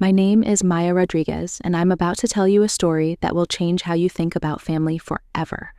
My name is Maya Rodriguez, and I'm about to tell you a story that will change how you think about family forever.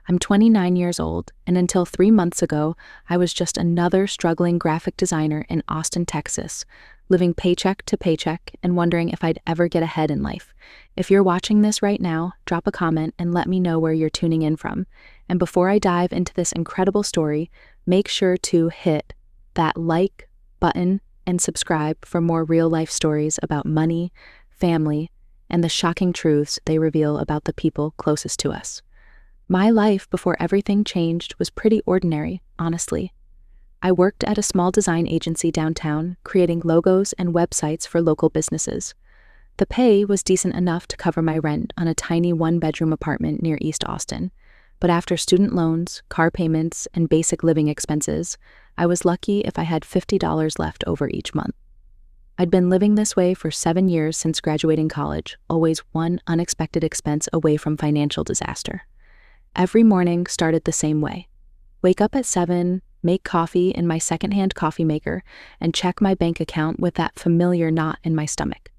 I'm 29 years old, and until 3 months ago, I was just another struggling graphic designer in Austin, Texas, living paycheck to paycheck and wondering if I'd ever get ahead in life. If you're watching this right now, drop a comment and let me know where you're tuning in from. And before I dive into this incredible story, make sure to hit that like button and subscribe for more real-life stories about money, family, and the shocking truths they reveal about the people closest to us. My life before everything changed was pretty ordinary, honestly. I worked at a small design agency downtown, creating logos and websites for local businesses. The pay was decent enough to cover my rent on a tiny one-bedroom apartment near East Austin. But after student loans, car payments, and basic living expenses, I was lucky if I had $50 left over each month. I'd been living this way for 7 years since graduating college, always one unexpected expense away from financial disaster. Every morning started the same way. Wake up at 7, make coffee in my secondhand coffee maker, and check my bank account with that familiar knot in my stomach.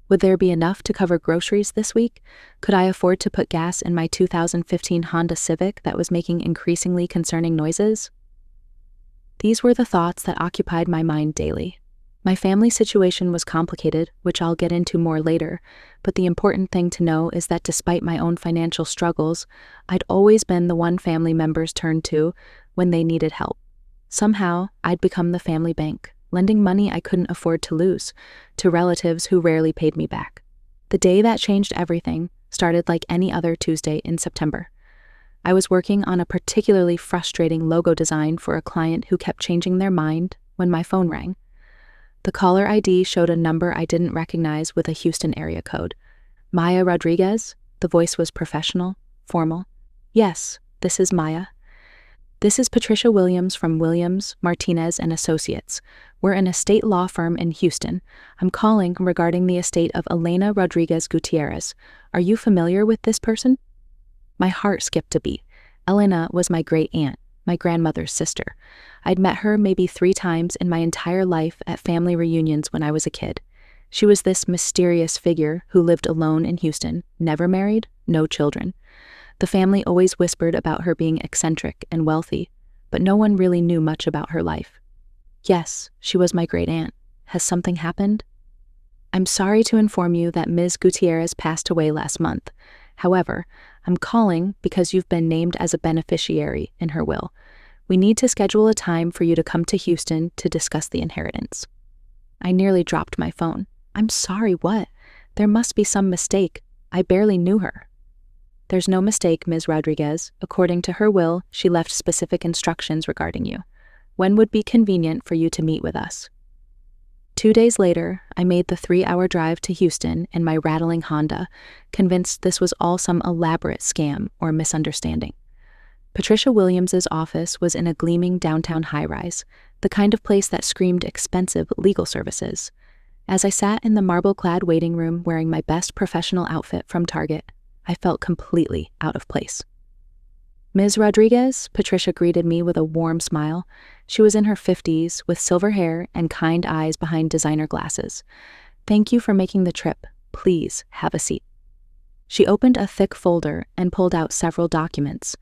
Would there be enough to cover groceries this week? Could I afford to put gas in my 2015 Honda Civic that was making increasingly concerning noises? These were the thoughts that occupied my mind daily. My family situation was complicated, which I'll get into more later, but the important thing to know is that despite my own financial struggles, I'd always been the one family members turned to when they needed help. Somehow, I'd become the family bank, lending money I couldn't afford to lose to relatives who rarely paid me back. The day that changed everything started like any other Tuesday in September. I was working on a particularly frustrating logo design for a client who kept changing their mind when my phone rang. The caller ID showed a number I didn't recognize with a Houston area code. Maya Rodriguez? The voice was professional, formal. Yes, this is Maya. This is Patricia Williams from Williams, Martinez and Associates. We're an estate law firm in Houston. I'm calling regarding the estate of Elena Rodriguez Gutierrez. Are you familiar with this person? My heart skipped a beat. Elena was my great-aunt, my grandmother's sister. I'd met her maybe 3 times in my entire life at family reunions when I was a kid. She was this mysterious figure who lived alone in Houston, never married, no children. The family always whispered about her being eccentric and wealthy, but no one really knew much about her life. Yes, she was my great-aunt. Has something happened? I'm sorry to inform you that Ms. Gutierrez passed away last month. However, I'm calling because you've been named as a beneficiary in her will. We need to schedule a time for you to come to Houston to discuss the inheritance. I nearly dropped my phone. I'm sorry, what? There must be some mistake. I barely knew her. There's no mistake, Ms. Rodriguez. According to her will, she left specific instructions regarding you. When would be convenient for you to meet with us? 2 days later, I made the 3-hour drive to Houston in my rattling Honda, convinced this was all some elaborate scam or misunderstanding. Patricia Williams's office was in a gleaming downtown high-rise, the kind of place that screamed expensive legal services. As I sat in the marble-clad waiting room wearing my best professional outfit from Target, I felt completely out of place. Ms. Rodriguez, Patricia greeted me with a warm smile. She was in her 50s, with silver hair and kind eyes behind designer glasses. Thank you for making the trip. Please have a seat. She opened a thick folder and pulled out several documents.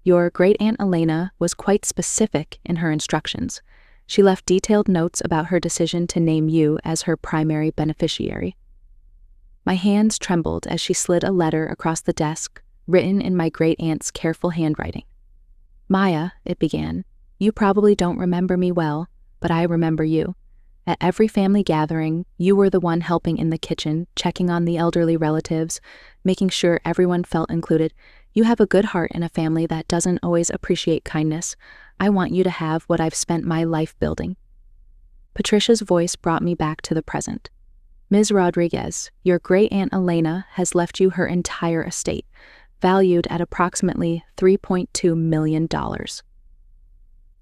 Your great-aunt Elena was quite specific in her instructions. She left detailed notes about her decision to name you as her primary beneficiary. My hands trembled as she slid a letter across the desk, written in my great-aunt's careful handwriting. Maya, it began, you probably don't remember me well, but I remember you. At every family gathering, you were the one helping in the kitchen, checking on the elderly relatives, making sure everyone felt included. You have a good heart in a family that doesn't always appreciate kindness. I want you to have what I've spent my life building. Patricia's voice brought me back to the present. Ms. Rodriguez, your great-aunt Elena has left you her entire estate, valued at approximately $3.2 million.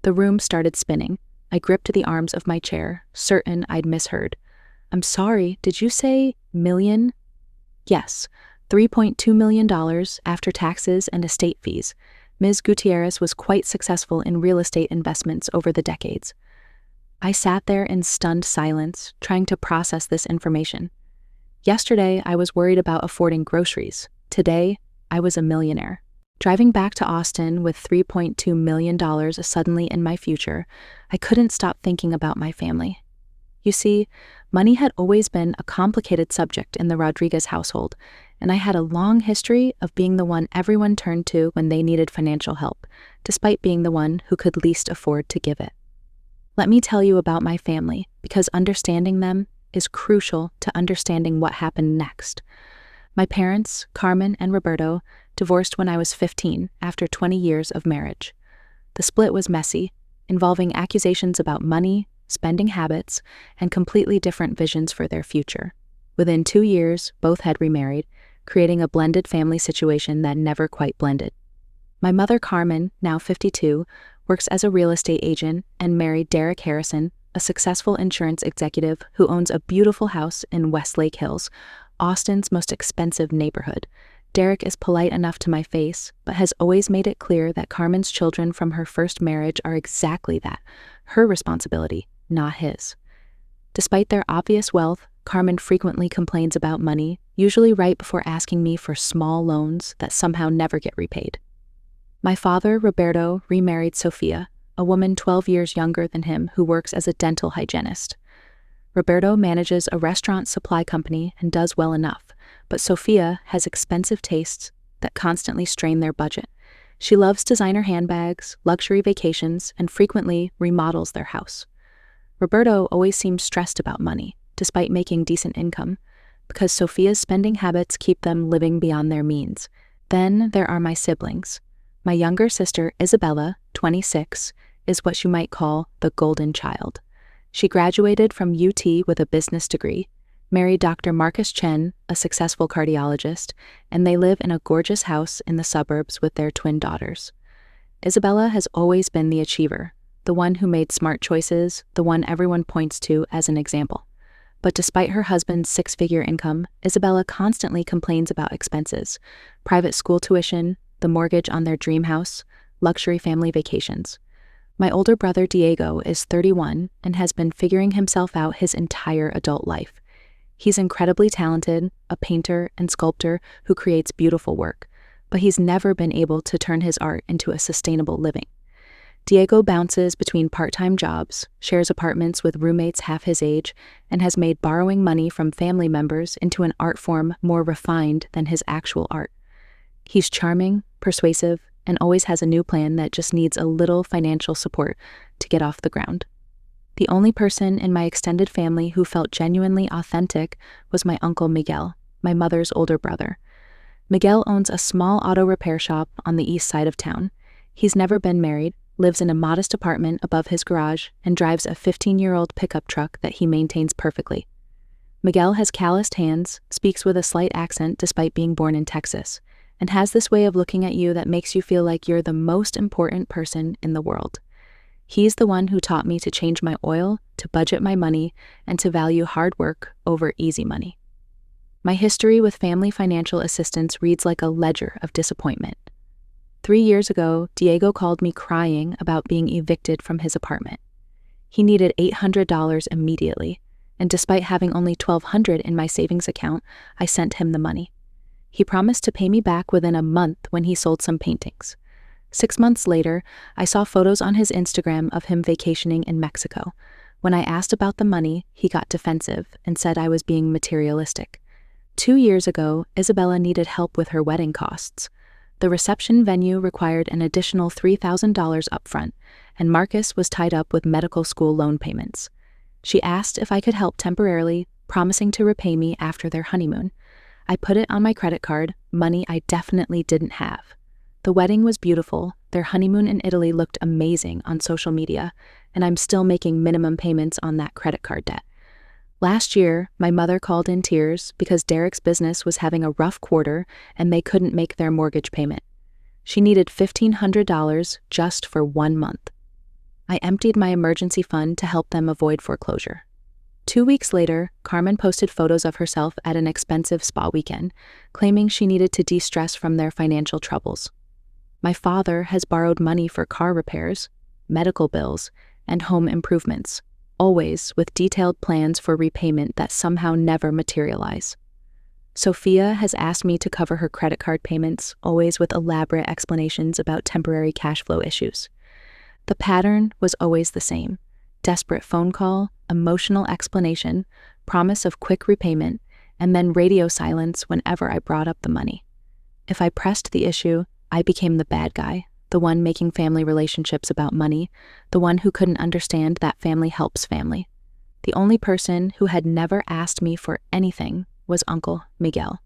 The room started spinning. I gripped the arms of my chair, certain I'd misheard. I'm sorry, did you say million? Yes, $3.2 million after taxes and estate fees. Ms. Gutierrez was quite successful in real estate investments over the decades. I sat there in stunned silence, trying to process this information. Yesterday, I was worried about affording groceries. Today, I was a millionaire. Driving back to Austin with $3.2 million suddenly in my future, I couldn't stop thinking about my family. You see, money had always been a complicated subject in the Rodriguez household, and I had a long history of being the one everyone turned to when they needed financial help, despite being the one who could least afford to give it. Let me tell you about my family, because understanding them is crucial to understanding what happened next. My parents, Carmen and Roberto, divorced when I was 15 after 20 years of marriage. The split was messy, involving accusations about money, spending habits, and completely different visions for their future. Within 2 years, both had remarried, creating a blended family situation that never quite blended. My mother, Carmen, now 52, works as a real estate agent and married Derek Harrison, a successful insurance executive who owns a beautiful house in Westlake Hills, Austin's most expensive neighborhood. Derek is polite enough to my face, but has always made it clear that Carmen's children from her first marriage are exactly that, her responsibility, not his. Despite their obvious wealth, Carmen frequently complains about money, usually right before asking me for small loans that somehow never get repaid. My father, Roberto, remarried Sophia, a woman 12 years younger than him who works as a dental hygienist. Roberto manages a restaurant supply company and does well enough, but Sophia has expensive tastes that constantly strain their budget. She loves designer handbags, luxury vacations, and frequently remodels their house. Roberto always seems stressed about money, despite making decent income, because Sophia's spending habits keep them living beyond their means. Then there are my siblings. My younger sister, Isabella, 26, is what you might call the golden child. She graduated from UT with a business degree, married Dr. Marcus Chen, a successful cardiologist, and they live in a gorgeous house in the suburbs with their twin daughters. Isabella has always been the achiever, the one who made smart choices, the one everyone points to as an example. But despite her husband's 6-figure income, Isabella constantly complains about expenses: private school tuition, the mortgage on their dream house, luxury family vacations. My older brother Diego is 31 and has been figuring himself out his entire adult life. He's incredibly talented, a painter and sculptor who creates beautiful work, but he's never been able to turn his art into a sustainable living. Diego bounces between part-time jobs, shares apartments with roommates half his age, and has made borrowing money from family members into an art form more refined than his actual art. He's charming, persuasive, and always has a new plan that just needs a little financial support to get off the ground. The only person in my extended family who felt genuinely authentic was my uncle Miguel, my mother's older brother. Miguel owns a small auto repair shop on the east side of town. He's never been married, lives in a modest apartment above his garage, and drives a 15-year-old pickup truck that he maintains perfectly. Miguel has calloused hands, speaks with a slight accent despite being born in Texas, and has this way of looking at you that makes you feel like you're the most important person in the world. He's the one who taught me to change my oil, to budget my money, and to value hard work over easy money. My history with family financial assistance reads like a ledger of disappointment. 3 years ago, Diego called me crying about being evicted from his apartment. He needed $800 immediately, and despite having only $1,200 in my savings account, I sent him the money. He promised to pay me back within a month when he sold some paintings. 6 months later, I saw photos on his Instagram of him vacationing in Mexico. When I asked about the money, he got defensive and said I was being materialistic. 2 years ago, Isabella needed help with her wedding costs. The reception venue required an additional $3,000 upfront, and Marcus was tied up with medical school loan payments. She asked if I could help temporarily, promising to repay me after their honeymoon. I put it on my credit card, money I definitely didn't have. The wedding was beautiful, their honeymoon in Italy looked amazing on social media, and I'm still making minimum payments on that credit card debt. Last year, my mother called in tears because Derek's business was having a rough quarter and they couldn't make their mortgage payment. She needed $1,500 just for 1 month. I emptied my emergency fund to help them avoid foreclosure. 2 weeks later, Carmen posted photos of herself at an expensive spa weekend, claiming she needed to de-stress from their financial troubles. My father has borrowed money for car repairs, medical bills, and home improvements, always with detailed plans for repayment that somehow never materialize. Sophia has asked me to cover her credit card payments, always with elaborate explanations about temporary cash flow issues. The pattern was always the same: desperate phone call, emotional explanation, promise of quick repayment, and then radio silence whenever I brought up the money. If I pressed the issue, I became the bad guy, the one making family relationships about money, the one who couldn't understand that family helps family. The only person who had never asked me for anything was Uncle Miguel.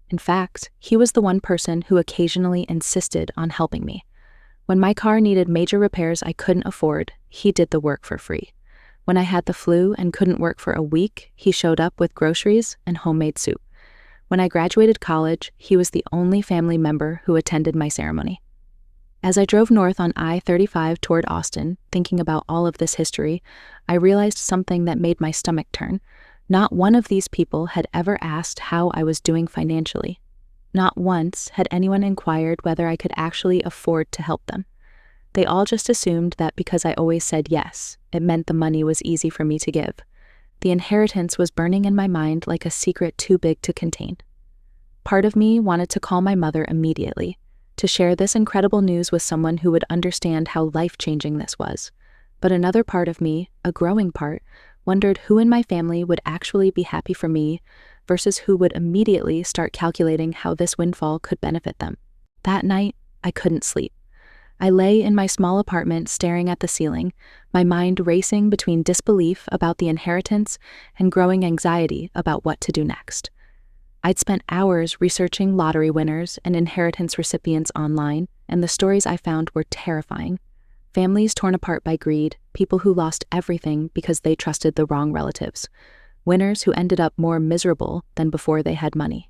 In fact, he was the one person who occasionally insisted on helping me. When my car needed major repairs I couldn't afford, he did the work for free. When I had the flu and couldn't work for a week, he showed up with groceries and homemade soup. When I graduated college, he was the only family member who attended my ceremony. As I drove north on I-35 toward Austin, thinking about all of this history, I realized something that made my stomach turn. Not one of these people had ever asked how I was doing financially. Not once had anyone inquired whether I could actually afford to help them. They all just assumed that because I always said yes, it meant the money was easy for me to give. The inheritance was burning in my mind like a secret too big to contain. Part of me wanted to call my mother immediately, to share this incredible news with someone who would understand how life-changing this was. But another part of me, a growing part, wondered who in my family would actually be happy for me versus who would immediately start calculating how this windfall could benefit them. That night, I couldn't sleep. I lay in my small apartment staring at the ceiling, my mind racing between disbelief about the inheritance and growing anxiety about what to do next. I'd spent hours researching lottery winners and inheritance recipients online, and the stories I found were terrifying. Families torn apart by greed, people who lost everything because they trusted the wrong relatives, winners who ended up more miserable than before they had money.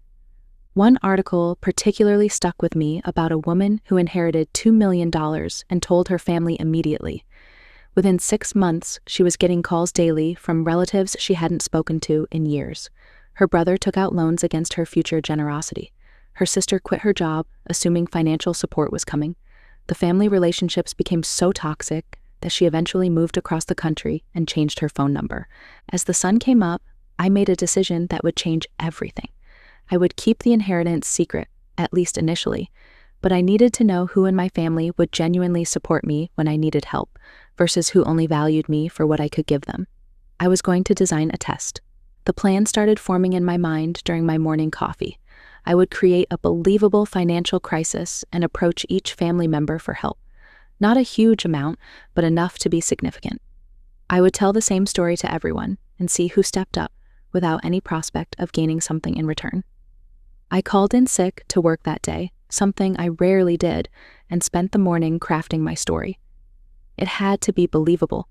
One article particularly stuck with me about a woman who inherited $2 million and told her family immediately. Within 6 months, she was getting calls daily from relatives she hadn't spoken to in years. Her brother took out loans against her future generosity. Her sister quit her job, assuming financial support was coming. The family relationships became so toxic that she eventually moved across the country and changed her phone number. As the sun came up, I made a decision that would change everything. I would keep the inheritance secret, at least initially, but I needed to know who in my family would genuinely support me when I needed help, versus who only valued me for what I could give them. I was going to design a test. The plan started forming in my mind during my morning coffee. I would create a believable financial crisis and approach each family member for help. Not a huge amount, but enough to be significant. I would tell the same story to everyone and see who stepped up without any prospect of gaining something in return. I called in sick to work that day, something I rarely did, and spent the morning crafting my story. It had to be believable,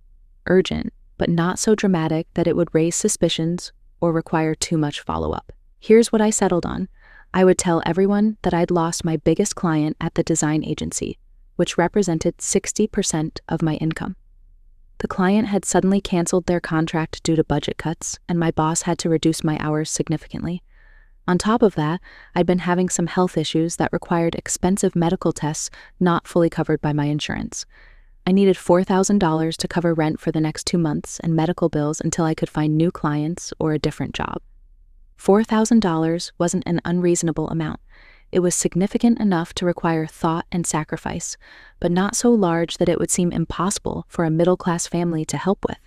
urgent, but not so dramatic that it would raise suspicions or require too much follow-up. Here's what I settled on. I would tell everyone that I'd lost my biggest client at the design agency, which represented 60% of my income. The client had suddenly canceled their contract due to budget cuts, and my boss had to reduce my hours significantly. On top of that, I'd been having some health issues that required expensive medical tests not fully covered by my insurance. I needed $4,000 to cover rent for the next 2 months and medical bills until I could find new clients or a different job. $4,000 wasn't an unreasonable amount. It was significant enough to require thought and sacrifice, but not so large that it would seem impossible for a middle-class family to help with.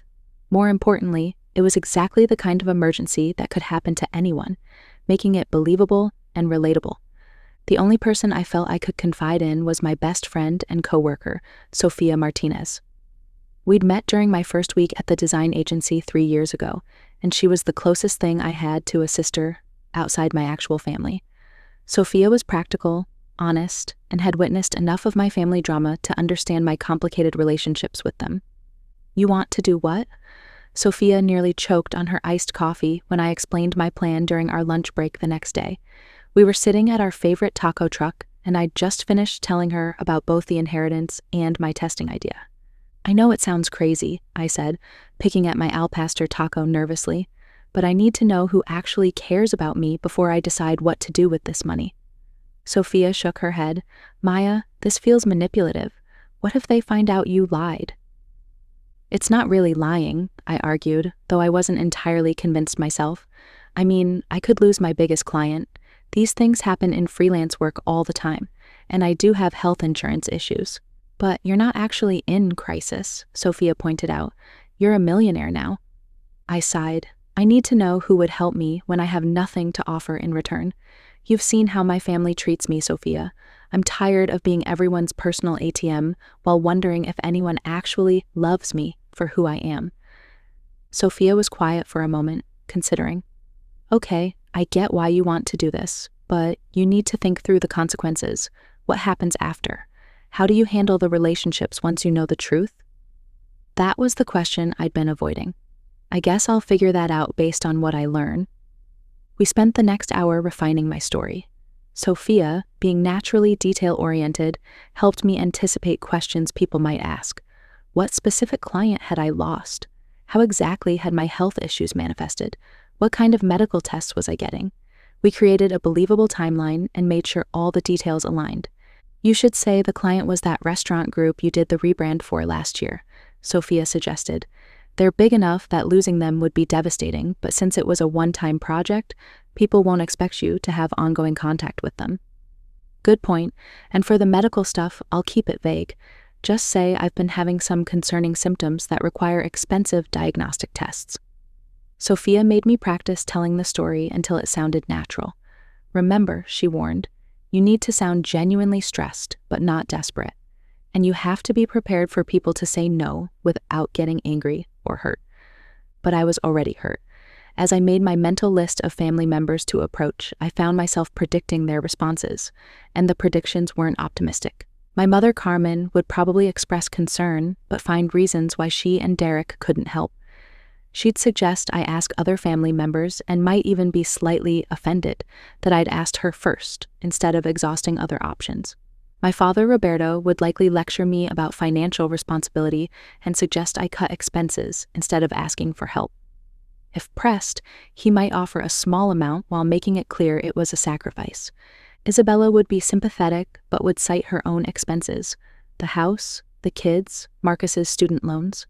More importantly, it was exactly the kind of emergency that could happen to anyone, making it believable and relatable. The only person I felt I could confide in was my best friend and coworker, Sophia Martinez. We'd met during my first week at the design agency 3 years ago, and she was the closest thing I had to a sister outside my actual family. Sophia was practical, honest, and had witnessed enough of my family drama to understand my complicated relationships with them. "You want to do what?" Sophia nearly choked on her iced coffee when I explained my plan during our lunch break the next day. We were sitting at our favorite taco truck, and I'd just finished telling her about both the inheritance and my testing idea. "I know it sounds crazy," I said, picking at my al pastor taco nervously, "but I need to know who actually cares about me before I decide what to do with this money." Sophia shook her head. "Maya, this feels manipulative. What if they find out you lied?" It's not really lying, I argued, though I wasn't entirely convinced myself. I mean, I could lose my biggest client. These things happen in freelance work all the time, and I do have health insurance issues. But you're not actually in crisis, Sophia pointed out. You're a millionaire now. I sighed. I need to know who would help me when I have nothing to offer in return. You've seen how my family treats me, Sophia. I'm tired of being everyone's personal ATM while wondering if anyone actually loves me for who I am. Sophia was quiet for a moment, considering. Okay, I get why you want to do this, but you need to think through the consequences. What happens after? How do you handle the relationships once you know the truth? That was the question I'd been avoiding. I guess I'll figure that out based on what I learn. We spent the next hour refining my story. Sophia, being naturally detail-oriented, helped me anticipate questions people might ask. What specific client had I lost? How exactly had my health issues manifested? What kind of medical tests was I getting? We created a believable timeline and made sure all the details aligned. You should say the client was that restaurant group you did the rebrand for last year, Sophia suggested. They're big enough that losing them would be devastating, but since it was a one-time project, people won't expect you to have ongoing contact with them. Good point, and for the medical stuff, I'll keep it vague. Just say I've been having some concerning symptoms that require expensive diagnostic tests. Sophia made me practice telling the story until it sounded natural. Remember, she warned, you need to sound genuinely stressed, but not desperate. And you have to be prepared for people to say no without getting angry or hurt. But I was already hurt. As I made my mental list of family members to approach, I found myself predicting their responses, and the predictions weren't optimistic. My mother, Carmen, would probably express concern, but find reasons why she and Derek couldn't help. She'd suggest I ask other family members and might even be slightly offended that I'd asked her first instead of exhausting other options. My father, Roberto, would likely lecture me about financial responsibility and suggest I cut expenses instead of asking for help. If pressed, he might offer a small amount while making it clear it was a sacrifice. Isabella would be sympathetic but would cite her own expenses, the house, the kids, Marcus's student loans.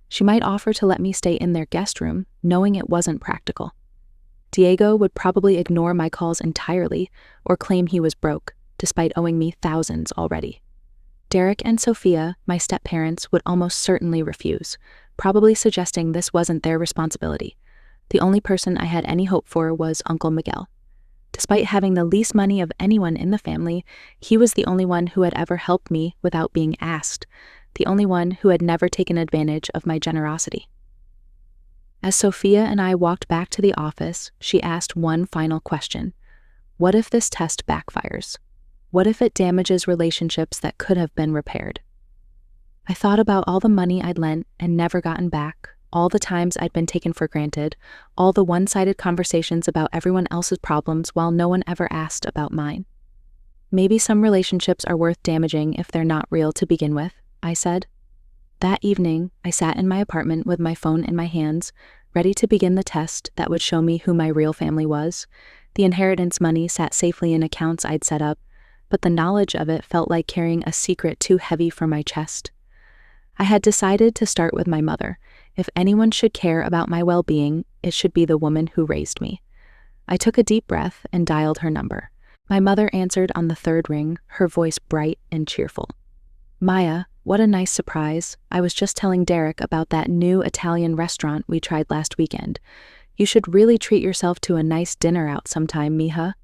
She might offer to let me stay in their guest room, knowing it wasn't practical. Diego would probably ignore my calls entirely or claim he was broke, despite owing me thousands already. Derek and Sophia, my step-parents, would almost certainly refuse, probably suggesting this wasn't their responsibility. The only person I had any hope for was Uncle Miguel. Despite having the least money of anyone in the family, he was the only one who had ever helped me without being asked, the only one who had never taken advantage of my generosity. As Sophia and I walked back to the office, she asked one final question. What if this test backfires? What if it damages relationships that could have been repaired? I thought about all the money I'd lent and never gotten back, all the times I'd been taken for granted, all the one-sided conversations about everyone else's problems while no one ever asked about mine. Maybe some relationships are worth damaging if they're not real to begin with, I said. That evening, I sat in my apartment with my phone in my hands, ready to begin the test that would show me who my real family was. The inheritance money sat safely in accounts I'd set up, but the knowledge of it felt like carrying a secret too heavy for my chest. I had decided to start with my mother. If anyone should care about my well-being, it should be the woman who raised me. I took a deep breath and dialed her number. My mother answered on the third ring, her voice bright and cheerful. Maya, what a nice surprise. I was just telling Derek about that new Italian restaurant we tried last weekend. You should really treat yourself to a nice dinner out sometime, mija.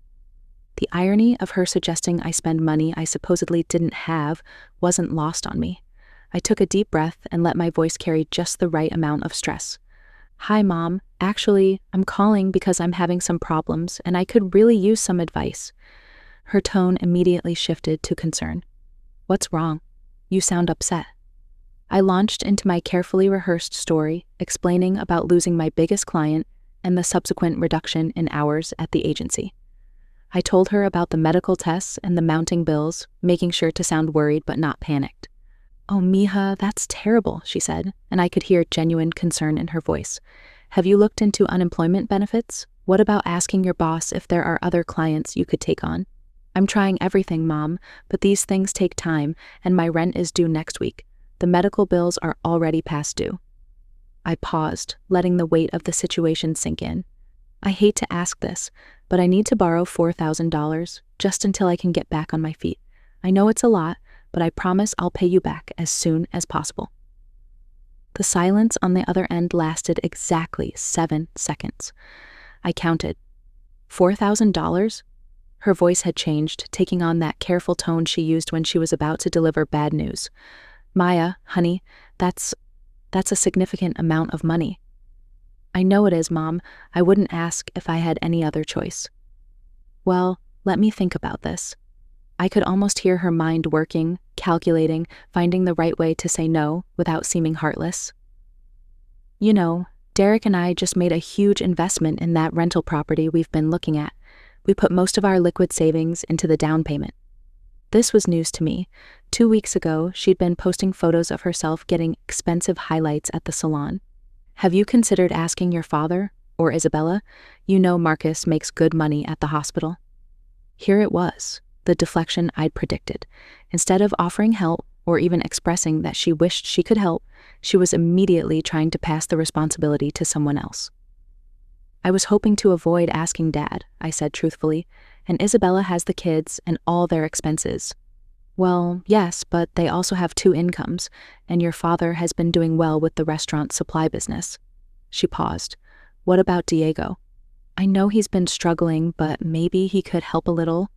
The irony of her suggesting I spend money I supposedly didn't have wasn't lost on me. I took a deep breath and let my voice carry just the right amount of stress. Hi, Mom. Actually, I'm calling because I'm having some problems and I could really use some advice. Her tone immediately shifted to concern. What's wrong? You sound upset. I launched into my carefully rehearsed story, explaining about losing my biggest client and the subsequent reduction in hours at the agency. I told her about the medical tests and the mounting bills, making sure to sound worried but not panicked. Oh, mija, that's terrible, she said, and I could hear genuine concern in her voice. Have you looked into unemployment benefits? What about asking your boss if there are other clients you could take on? I'm trying everything, Mom, but these things take time, and my rent is due next week. The medical bills are already past due. I paused, letting the weight of the situation sink in. I hate to ask this, but I need to borrow $4,000 just until I can get back on my feet. I know it's a lot, but I promise I'll pay you back as soon as possible. The silence on the other end lasted exactly 7 seconds. I counted. $4,000? Her voice had changed, taking on that careful tone she used when she was about to deliver bad news. Maya, honey, that's a significant amount of money. I know it is, Mom. I wouldn't ask if I had any other choice. Well, let me think about this. I could almost hear her mind working, calculating, finding the right way to say no without seeming heartless. You know, Derek and I just made a huge investment in that rental property we've been looking at. We put most of our liquid savings into the down payment. This was news to me. 2 weeks ago, she'd been posting photos of herself getting expensive highlights at the salon. Have you considered asking your father, or Isabella? You know Marcus makes good money at the hospital. Here it was, the deflection I'd predicted. Instead of offering help, or even expressing that she wished she could help, she was immediately trying to pass the responsibility to someone else. I was hoping to avoid asking Dad, I said truthfully, and Isabella has the kids and all their expenses. Well, yes, but they also have 2 incomes, and your father has been doing well with the restaurant supply business. She paused. What about Diego? I know he's been struggling, but maybe he could help a little.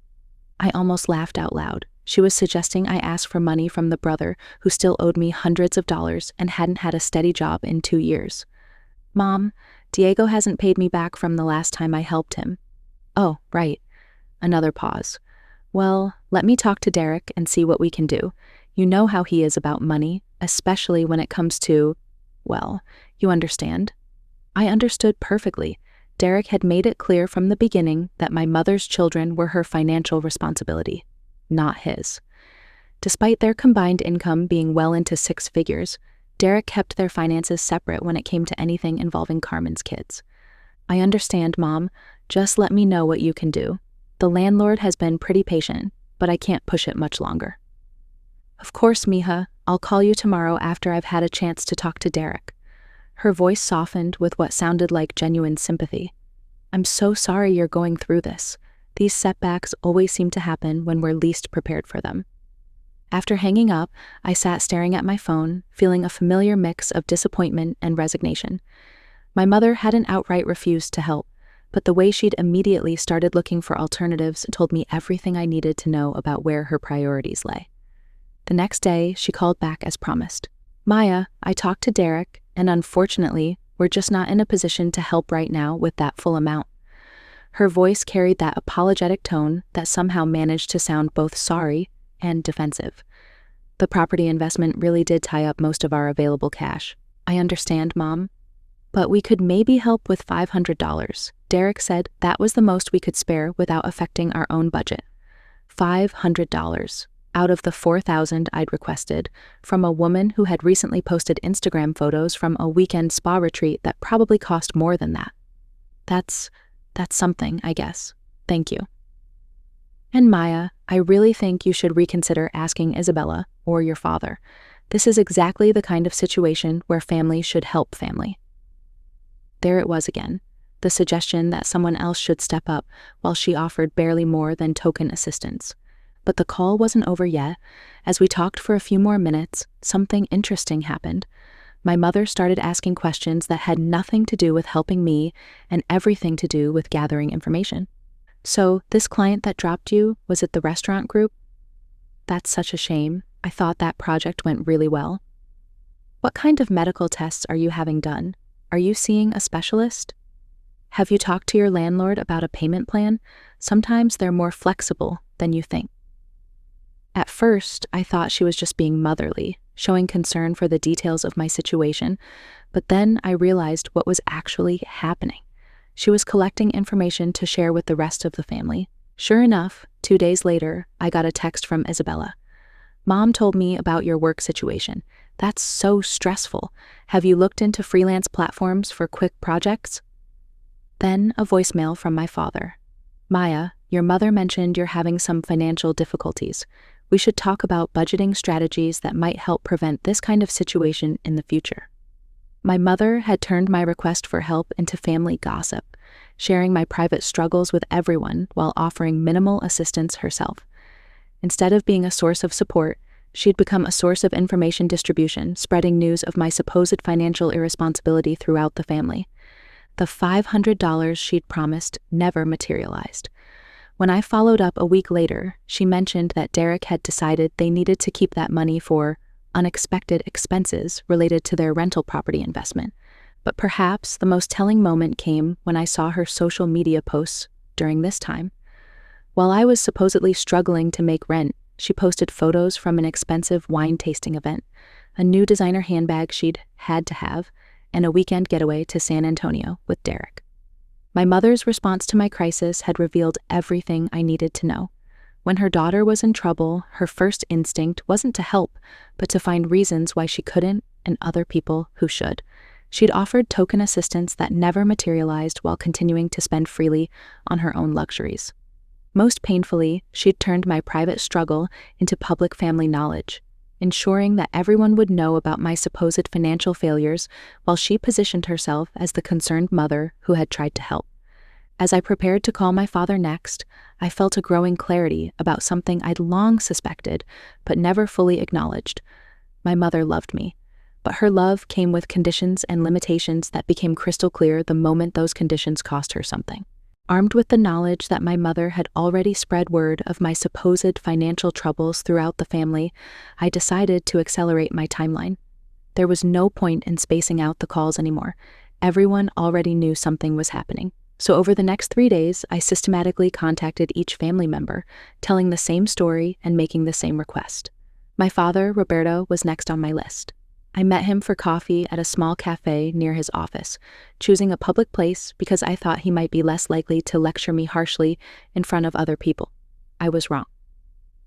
I almost laughed out loud. She was suggesting I ask for money from the brother who still owed me hundreds of dollars and hadn't had a steady job in 2 years. Mom, Diego hasn't paid me back from the last time I helped him. Oh, right. Another pause. Well, let me talk to Derek and see what we can do. You know how he is about money, especially when it comes to, well, you understand. I understood perfectly. Derek had made it clear from the beginning that my mother's children were her financial responsibility, not his. Despite their combined income being well into 6 figures, Derek kept their finances separate when it came to anything involving Carmen's kids. I understand, Mom. Just let me know what you can do. The landlord has been pretty patient, but I can't push it much longer. Of course, Mija. I'll call you tomorrow after I've had a chance to talk to Derek. Her voice softened with what sounded like genuine sympathy. I'm so sorry you're going through this. These setbacks always seem to happen when we're least prepared for them. After hanging up, I sat staring at my phone, feeling a familiar mix of disappointment and resignation. My mother hadn't outright refused to help, but the way she'd immediately started looking for alternatives told me everything I needed to know about where her priorities lay. The next day, she called back as promised. Maya, I talked to Derek, and unfortunately, we're just not in a position to help right now with that full amount. Her voice carried that apologetic tone that somehow managed to sound both sorry and defensive. The property investment really did tie up most of our available cash. I understand, Mom. But we could maybe help with $500. Derek said that was the most we could spare without affecting our own budget. $500 out of the $4,000 I'd requested from a woman who had recently posted Instagram photos from a weekend spa retreat that probably cost more than that. That's something, I guess. Thank you. And Maya, I really think you should reconsider asking Isabella or your father. This is exactly the kind of situation where family should help family. There it was again, the suggestion that someone else should step up while she offered barely more than token assistance. But the call wasn't over yet. As we talked for a few more minutes, something interesting happened. My mother started asking questions that had nothing to do with helping me and everything to do with gathering information. So, this client that dropped you, was it the restaurant group? That's such a shame. I thought that project went really well. What kind of medical tests are you having done? Are you seeing a specialist? Have you talked to your landlord about a payment plan? Sometimes they're more flexible than you think. At first, I thought she was just being motherly, showing concern for the details of my situation, but then I realized what was actually happening. She was collecting information to share with the rest of the family. Sure enough, 2 days later, I got a text from Isabella. Mom told me about your work situation. That's so stressful. Have you looked into freelance platforms for quick projects? Then a voicemail from my father. Maya, your mother mentioned you're having some financial difficulties. We should talk about budgeting strategies that might help prevent this kind of situation in the future. My mother had turned my request for help into family gossip, sharing my private struggles with everyone while offering minimal assistance herself. Instead of being a source of support, she'd become a source of information distribution, spreading news of my supposed financial irresponsibility throughout the family. The $500 she'd promised never materialized. When I followed up a week later, she mentioned that Derek had decided they needed to keep that money for unexpected expenses related to their rental property investment. But perhaps the most telling moment came when I saw her social media posts during this time. While I was supposedly struggling to make rent, she posted photos from an expensive wine tasting event, a new designer handbag she'd had to have, and a weekend getaway to San Antonio with Derek. My mother's response to my crisis had revealed everything I needed to know. When her daughter was in trouble, her first instinct wasn't to help, but to find reasons why she couldn't and other people who should. She'd offered token assistance that never materialized while continuing to spend freely on her own luxuries. Most painfully, she'd turned my private struggle into public family knowledge, ensuring that everyone would know about my supposed financial failures while she positioned herself as the concerned mother who had tried to help. As I prepared to call my father next, I felt a growing clarity about something I'd long suspected but never fully acknowledged. My mother loved me, but her love came with conditions and limitations that became crystal clear the moment those conditions cost her something. Armed with the knowledge that my mother had already spread word of my supposed financial troubles throughout the family, I decided to accelerate my timeline. There was no point in spacing out the calls anymore. Everyone already knew something was happening. So over the next 3 days, I systematically contacted each family member, telling the same story and making the same request. My father, Roberto, was next on my list. I met him for coffee at a small cafe near his office, choosing a public place because I thought he might be less likely to lecture me harshly in front of other people. I was wrong.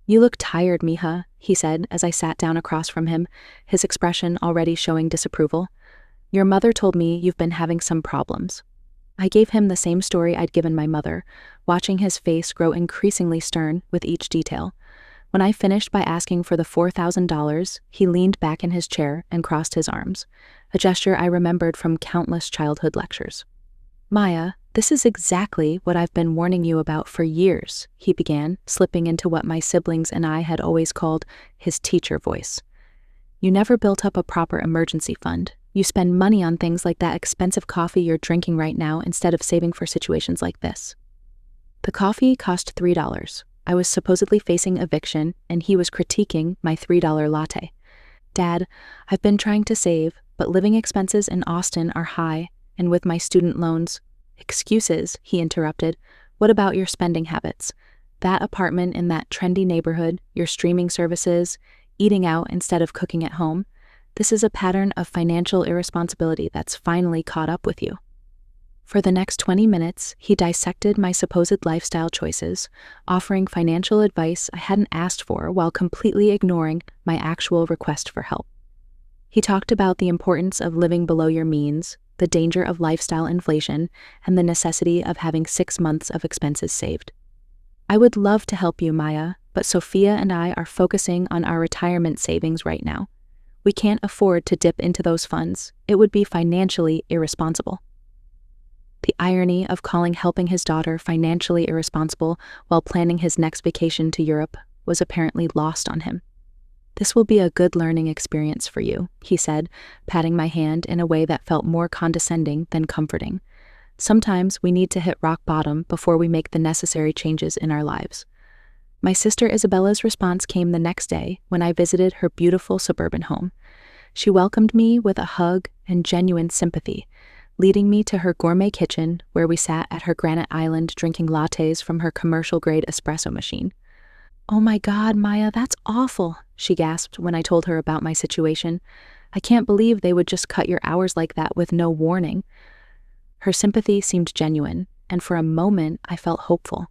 "You look tired, mija," he said as I sat down across from him, his expression already showing disapproval. "Your mother told me you've been having some problems." I gave him the same story I'd given my mother, watching his face grow increasingly stern with each detail. When I finished by asking for the $4,000, he leaned back in his chair and crossed his arms, a gesture I remembered from countless childhood lectures. "Maya, this is exactly what I've been warning you about for years," he began, slipping into what my siblings and I had always called his teacher voice. "You never built up a proper emergency fund. You spend money on things like that expensive coffee you're drinking right now instead of saving for situations like this." The coffee cost $3. I was supposedly facing eviction, and he was critiquing my $3 latte. "Dad, I've been trying to save, but living expenses in Austin are high, and with my student loans—" "Excuses," he interrupted. "What about your spending habits? That apartment in that trendy neighborhood, your streaming services, eating out instead of cooking at home? This is a pattern of financial irresponsibility that's finally caught up with you." For the next 20 minutes, he dissected my supposed lifestyle choices, offering financial advice I hadn't asked for while completely ignoring my actual request for help. He talked about the importance of living below your means, the danger of lifestyle inflation, and the necessity of having 6 months of expenses saved. "I would love to help you, Maya, but Sophia and I are focusing on our retirement savings right now. We can't afford to dip into those funds. It would be financially irresponsible." The irony of calling helping his daughter financially irresponsible while planning his next vacation to Europe was apparently lost on him. "This will be a good learning experience for you," he said, patting my hand in a way that felt more condescending than comforting. "Sometimes we need to hit rock bottom before we make the necessary changes in our lives." My sister Isabella's response came the next day when I visited her beautiful suburban home. She welcomed me with a hug and genuine sympathy, leading me to her gourmet kitchen where we sat at her granite island drinking lattes from her commercial-grade espresso machine. "Oh my God, Maya, that's awful," she gasped when I told her about my situation. "I can't believe they would just cut your hours like that with no warning." Her sympathy seemed genuine, and for a moment I felt hopeful.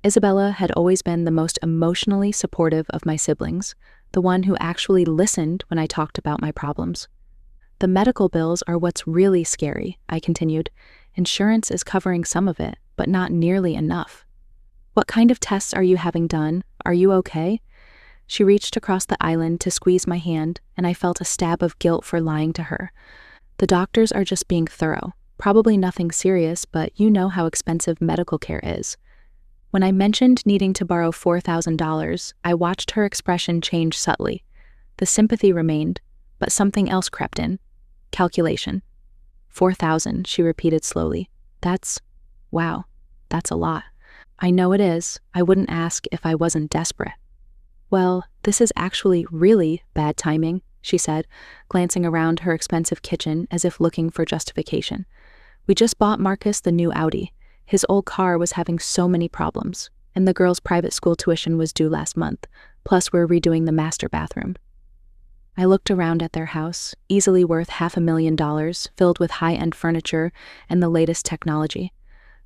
Isabella had always been the most emotionally supportive of my siblings, the one who actually listened when I talked about my problems. "The medical bills are what's really scary," I continued. "Insurance is covering some of it, but not nearly enough." "What kind of tests are you having done? Are you okay?" She reached across the island to squeeze my hand, and I felt a stab of guilt for lying to her. The doctors are just being thorough. Probably nothing serious, but you know how expensive medical care is. When I mentioned needing to borrow $4,000, I watched her expression change subtly. The sympathy remained, but something else crept in. Calculation. 4,000, she repeated slowly. Wow, that's a lot. I know it is. I wouldn't ask if I wasn't desperate. Well, this is actually really bad timing, she said, glancing around her expensive kitchen as if looking for justification. We just bought Marcus the new Audi. His old car was having so many problems, and the girls' private school tuition was due last month, plus we're redoing the master bathroom. I looked around at their house, easily worth $500,000, filled with high-end furniture and the latest technology.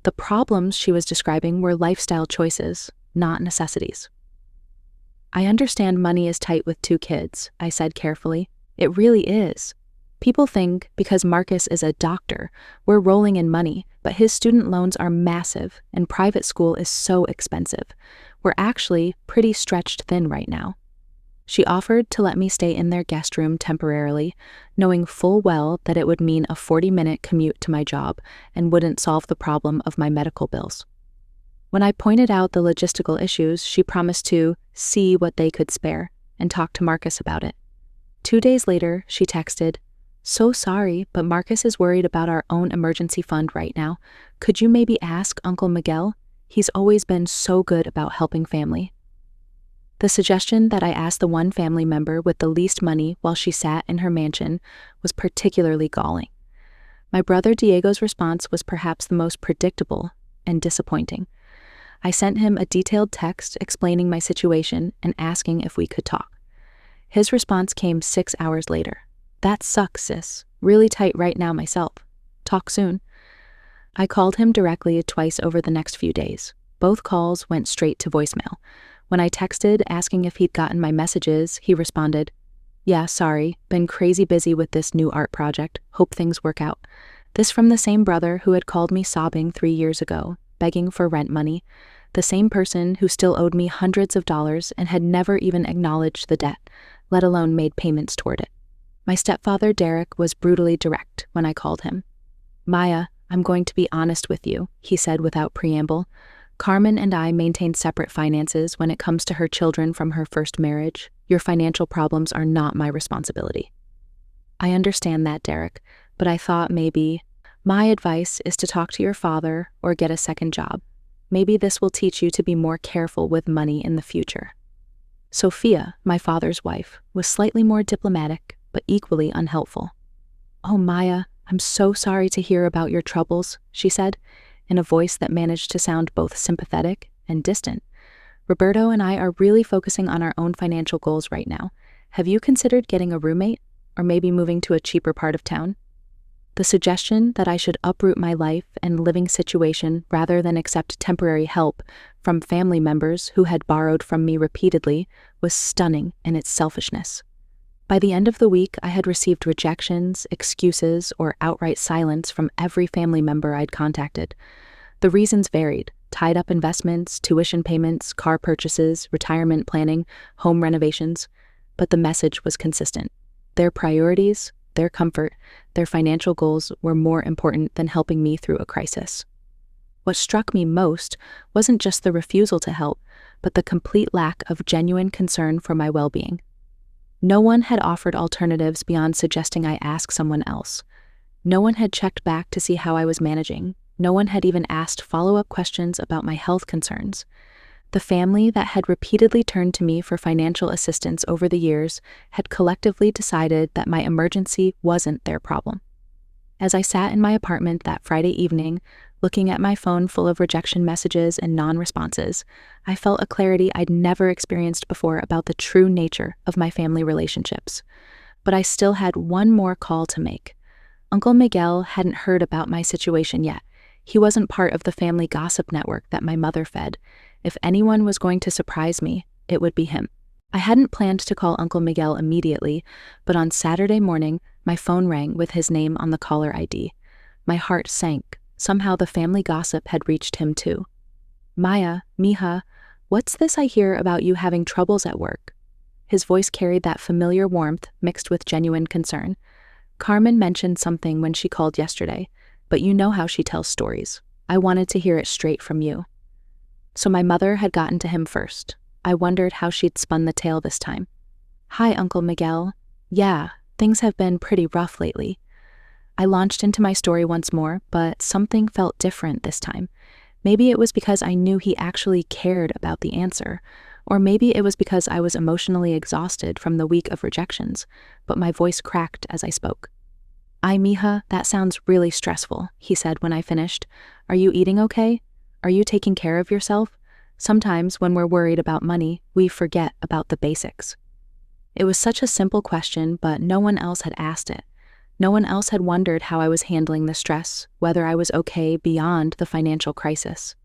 The problems she was describing were lifestyle choices, not necessities. I understand money is tight with 2 kids, I said carefully. It really is. People think because Marcus is a doctor, we're rolling in money, but his student loans are massive and private school is so expensive. We're actually pretty stretched thin right now. She offered to let me stay in their guest room temporarily, knowing full well that it would mean a 40-minute commute to my job and wouldn't solve the problem of my medical bills. When I pointed out the logistical issues, she promised to see what they could spare and talk to Marcus about it. 2 days later, she texted, "So sorry, but Marcus is worried about our own emergency fund right now. Could you maybe ask Uncle Miguel? He's always been so good about helping family." The suggestion that I ask the one family member with the least money while she sat in her mansion was particularly galling. My brother Diego's response was perhaps the most predictable and disappointing. I sent him a detailed text explaining my situation and asking if we could talk. His response came 6 hours later. "That sucks, sis. Really tight right now myself. Talk soon." I called him directly twice over the next few days. Both calls went straight to voicemail. When I texted asking if he'd gotten my messages, he responded, "Yeah, sorry, been crazy busy with this new art project. Hope things work out." This from the same brother who had called me sobbing 3 years ago, begging for rent money, the same person who still owed me hundreds of dollars and had never even acknowledged the debt, let alone made payments toward it. My stepfather, Derek, was brutally direct when I called him. "Maya, I'm going to be honest with you," he said without preamble. "Carmen and I maintain separate finances when it comes to her children from her first marriage. Your financial problems are not my responsibility." "I understand that, Derek, but I thought maybe my advice is to talk to your father or get a second job. Maybe this will teach you to be more careful with money in the future." Sophia, my father's wife, was slightly more diplomatic, but equally unhelpful. "Oh, Maya, I'm so sorry to hear about your troubles," she said, in a voice that managed to sound both sympathetic and distant. "Roberto and I are really focusing on our own financial goals right now. Have you considered getting a roommate, or maybe moving to a cheaper part of town?" The suggestion that I should uproot my life and living situation rather than accept temporary help from family members who had borrowed from me repeatedly was stunning in its selfishness. By the end of the week, I had received rejections, excuses, or outright silence from every family member I'd contacted. The reasons varied: tied-up investments, tuition payments, car purchases, retirement planning, home renovations. But the message was consistent. Their priorities, their comfort, their financial goals were more important than helping me through a crisis. What struck me most wasn't just the refusal to help, but the complete lack of genuine concern for my well-being. No one had offered alternatives beyond suggesting I ask someone else. No one had checked back to see how I was managing. No one had even asked follow-up questions about my health concerns. The family that had repeatedly turned to me for financial assistance over the years had collectively decided that my emergency wasn't their problem. As I sat in my apartment that Friday evening, looking at my phone full of rejection messages and non-responses, I felt a clarity I'd never experienced before about the true nature of my family relationships. But I still had one more call to make. Uncle Miguel hadn't heard about my situation yet. He wasn't part of the family gossip network that my mother fed. If anyone was going to surprise me, it would be him. I hadn't planned to call Uncle Miguel immediately, but on Saturday morning, my phone rang with his name on the caller ID. My heart sank. Somehow the family gossip had reached him too. "Maya, mija, what's this I hear about you having troubles at work? His voice carried that familiar warmth mixed with genuine concern. Carmen mentioned something when she called yesterday, but you know how she tells stories. I wanted to hear it straight from you. So my mother had gotten to him first. I wondered how she'd spun the tale this time. Hi, Uncle Miguel. Yeah, things have been pretty rough lately. I launched into my story once more, but something felt different this time. Maybe it was because I knew he actually cared about the answer, or maybe it was because I was emotionally exhausted from the week of rejections, but my voice cracked as I spoke. Ay, mija, that sounds really stressful, he said when I finished. Are you eating okay? Are you taking care of yourself? Sometimes when we're worried about money, we forget about the basics. It was such a simple question, but no one else had asked it. No one else had wondered how I was handling the stress, whether I was okay beyond the financial crisis.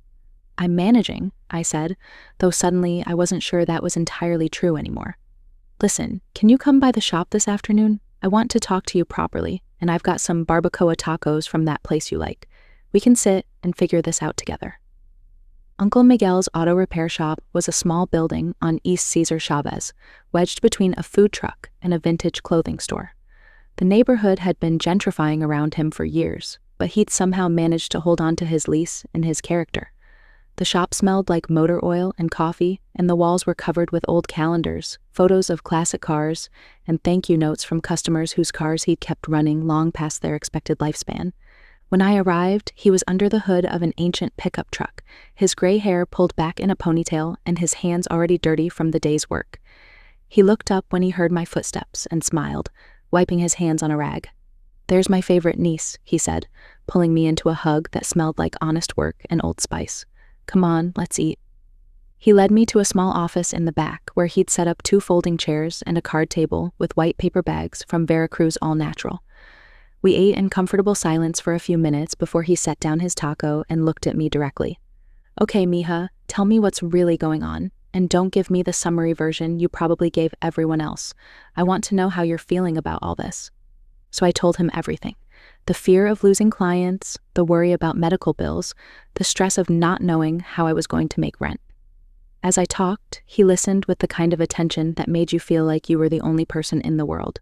I'm managing, I said, though suddenly I wasn't sure that was entirely true anymore. Listen, can you come by the shop this afternoon? I want to talk to you properly, and I've got some barbacoa tacos from that place you like. We can sit and figure this out together. Uncle Miguel's auto repair shop was a small building on East Cesar Chavez, wedged between a food truck and a vintage clothing store. The neighborhood had been gentrifying around him for years, but he'd somehow managed to hold on to his lease and his character. The shop smelled like motor oil and coffee, and the walls were covered with old calendars, photos of classic cars, and thank you notes from customers whose cars he'd kept running long past their expected lifespan. When I arrived, he was under the hood of an ancient pickup truck, his gray hair pulled back in a ponytail and his hands already dirty from the day's work. He looked up when he heard my footsteps and smiled, wiping his hands on a rag. There's my favorite niece, he said, pulling me into a hug that smelled like honest work and Old Spice. Come on, let's eat. He led me to a small office in the back where he'd set up 2 folding chairs and a card table with white paper bags from Veracruz All Natural. We ate in comfortable silence for a few minutes before he set down his taco and looked at me directly. Okay, mija, tell me what's really going on, and don't give me the summary version you probably gave everyone else. I want to know how you're feeling about all this. So I told him everything. The fear of losing clients, the worry about medical bills, the stress of not knowing how I was going to make rent. As I talked, he listened with the kind of attention that made you feel like you were the only person in the world.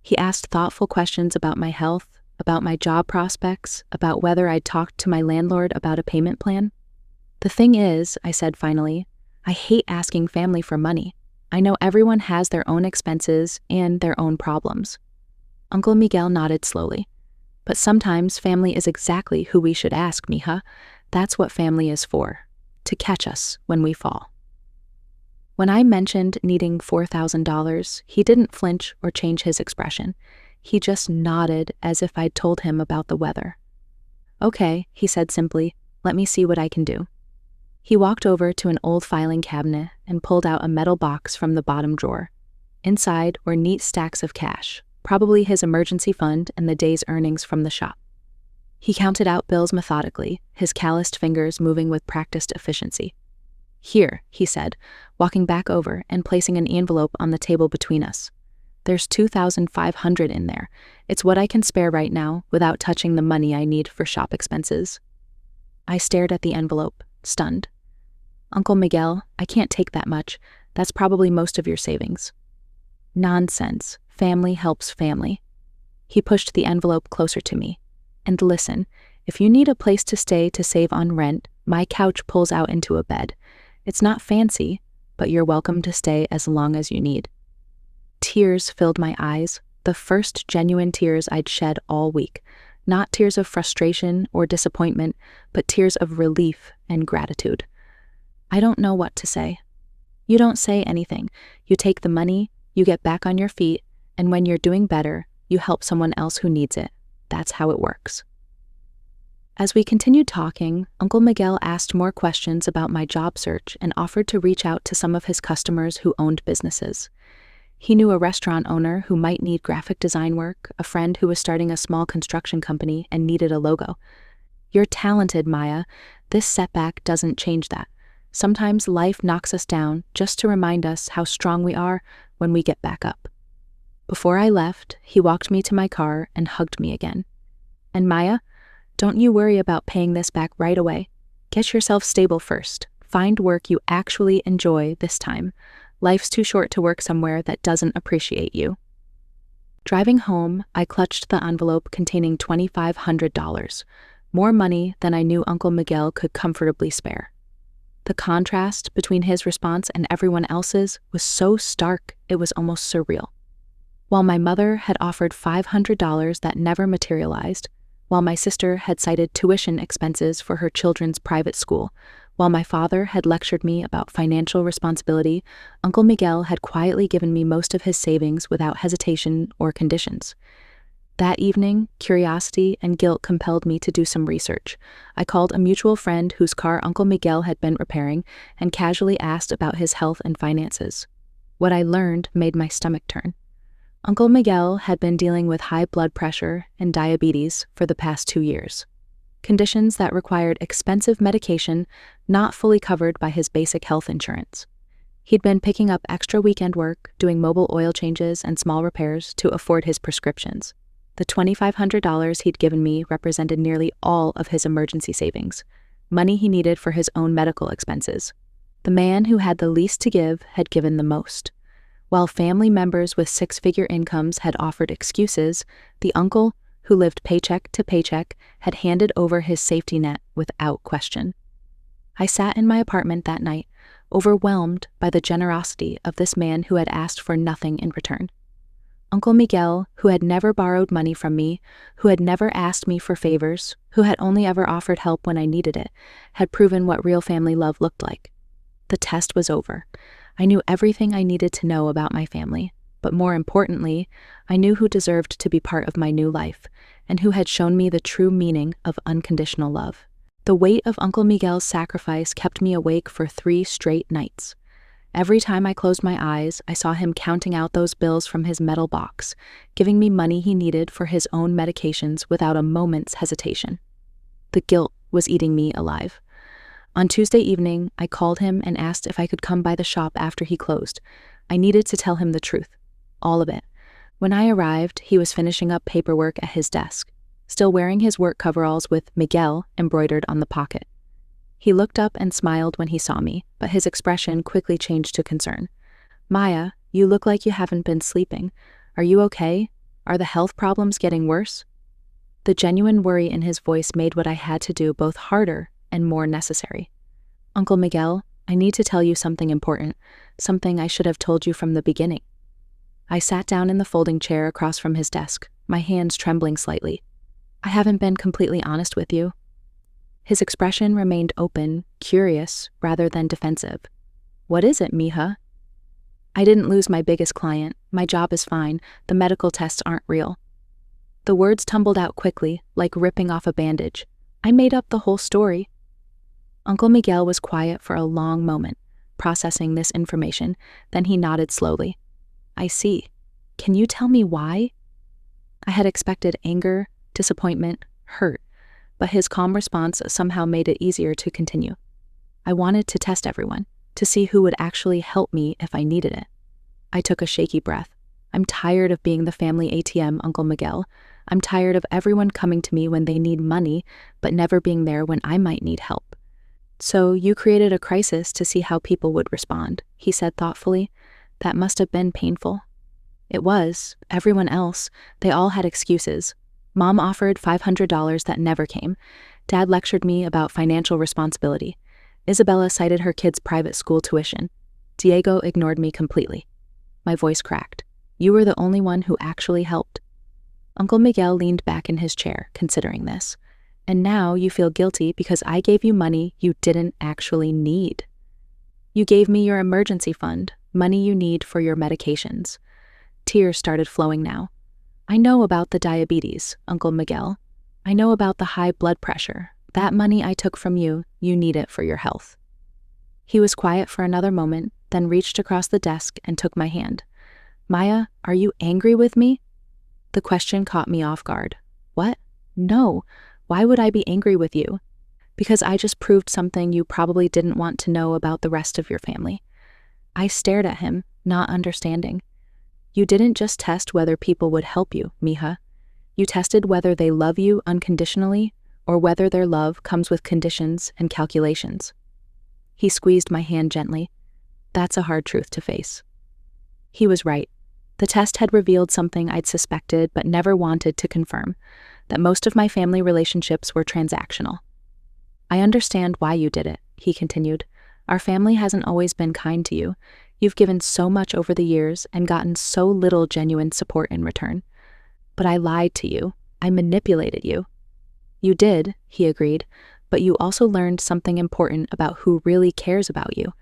He asked thoughtful questions about my health, about my job prospects, about whether I'd talked to my landlord about a payment plan. The thing is, I said finally, I hate asking family for money. I know everyone has their own expenses and their own problems. Uncle Miguel nodded slowly. But sometimes family is exactly who we should ask, mija. That's what family is for, to catch us when we fall. When I mentioned needing $4,000, he didn't flinch or change his expression. He just nodded as if I'd told him about the weather. Okay, he said simply, let me see what I can do. He walked over to an old filing cabinet and pulled out a metal box from the bottom drawer. Inside were neat stacks of cash, probably his emergency fund and the day's earnings from the shop. He counted out bills methodically, his calloused fingers moving with practiced efficiency. Here, he said, walking back over and placing an envelope on the table between us. There's $2,500 in there. It's what I can spare right now without touching the money I need for shop expenses. I stared at the envelope, stunned. Uncle Miguel, I can't take that much. That's probably most of your savings. Nonsense. Family helps family. He pushed the envelope closer to me. And listen, if you need a place to stay to save on rent, my couch pulls out into a bed. It's not fancy, but you're welcome to stay as long as you need. Tears filled my eyes, the first genuine tears I'd shed all week. Not tears of frustration or disappointment, but tears of relief and gratitude. I don't know what to say. You don't say anything. You take the money, you get back on your feet, and when you're doing better, you help someone else who needs it. That's how it works. As we continued talking, Uncle Miguel asked more questions about my job search and offered to reach out to some of his customers who owned businesses. He knew a restaurant owner who might need graphic design work, a friend who was starting a small construction company and needed a logo. You're talented, Maya. This setback doesn't change that. Sometimes life knocks us down just to remind us how strong we are when we get back up. Before I left, he walked me to my car and hugged me again. And Maya, don't you worry about paying this back right away. Get yourself stable first. Find work you actually enjoy this time. Life's too short to work somewhere that doesn't appreciate you. Driving home, I clutched the envelope containing $2,500, more money than I knew Uncle Miguel could comfortably spare. The contrast between his response and everyone else's was so stark it was almost surreal. While my mother had offered $500 that never materialized, while my sister had cited tuition expenses for her children's private school, while my father had lectured me about financial responsibility, Uncle Miguel had quietly given me most of his savings without hesitation or conditions. That evening, curiosity and guilt compelled me to do some research. I called a mutual friend whose car Uncle Miguel had been repairing and casually asked about his health and finances. What I learned made my stomach turn. Uncle Miguel had been dealing with high blood pressure and diabetes for the past 2 years. Conditions that required expensive medication not fully covered by his basic health insurance. He'd been picking up extra weekend work, doing mobile oil changes and small repairs to afford his prescriptions. The $2,500 he'd given me represented nearly all of his emergency savings, money he needed for his own medical expenses. The man who had the least to give had given the most. While family members with six-figure incomes had offered excuses, the uncle, who lived paycheck to paycheck, had handed over his safety net without question. I sat in my apartment that night, overwhelmed by the generosity of this man who had asked for nothing in return. Uncle Miguel, who had never borrowed money from me, who had never asked me for favors, who had only ever offered help when I needed it, had proven what real family love looked like. The test was over. I knew everything I needed to know about my family, but more importantly, I knew who deserved to be part of my new life, and who had shown me the true meaning of unconditional love. The weight of Uncle Miguel's sacrifice kept me awake for 3 straight nights. Every time I closed my eyes, I saw him counting out those bills from his metal box, giving me money he needed for his own medications without a moment's hesitation. The guilt was eating me alive. On Tuesday evening, I called him and asked if I could come by the shop after he closed. I needed to tell him the truth, all of it. When I arrived, he was finishing up paperwork at his desk, still wearing his work coveralls with Miguel embroidered on the pocket. He looked up and smiled when he saw me, but his expression quickly changed to concern. "Maya, you look like you haven't been sleeping. Are you okay? Are the health problems getting worse?" The genuine worry in his voice made what I had to do both harder and more necessary. "Uncle Miguel, I need to tell you something important, something I should have told you from the beginning." I sat down in the folding chair across from his desk, my hands trembling slightly. "I haven't been completely honest with you." His expression remained open, curious, rather than defensive. "What is it, mija?" "I didn't lose my biggest client. My job is fine. The medical tests aren't real." The words tumbled out quickly, like ripping off a bandage. I made up the whole story. Uncle Miguel was quiet for a long moment, processing this information, then he nodded slowly. "I see. Can you tell me why?" I had expected anger, disappointment, hurt, but his calm response somehow made it easier to continue. "I wanted to test everyone, to see who would actually help me if I needed it." I took a shaky breath. "I'm tired of being the family ATM, Uncle Miguel. I'm tired of everyone coming to me when they need money, but never being there when I might need help." "So you created a crisis to see how people would respond," he said thoughtfully. "That must have been painful." It was. Everyone else, they all had excuses. Mom offered $500 that never came. Dad lectured me about financial responsibility. Isabella cited her kids' private school tuition. Diego ignored me completely. My voice cracked. "You were the only one who actually helped." Uncle Miguel leaned back in his chair, considering this. "And now you feel guilty because I gave you money you didn't actually need. You gave me your emergency fund, money you need for your medications." Tears started flowing now. "I know about the diabetes, Uncle Miguel. I know about the high blood pressure. That money I took from you, you need it for your health." He was quiet for another moment, then reached across the desk and took my hand. "Maya, are you angry with me?" The question caught me off guard. "What? No. Why would I be angry with you?" "Because I just proved something you probably didn't want to know about the rest of your family." I stared at him, not understanding. "You didn't just test whether people would help you, mija. You tested whether they love you unconditionally or whether their love comes with conditions and calculations." He squeezed my hand gently. That's a hard truth to face. He was right. The test had revealed something I'd suspected but never wanted to confirm, that most of my family relationships were transactional. I understand why you did it, he continued. Our family hasn't always been kind to you. You've given so much over the years and gotten so little genuine support in return. But I lied to you. I manipulated you. You did, he agreed, but you also learned something important about who really cares about you.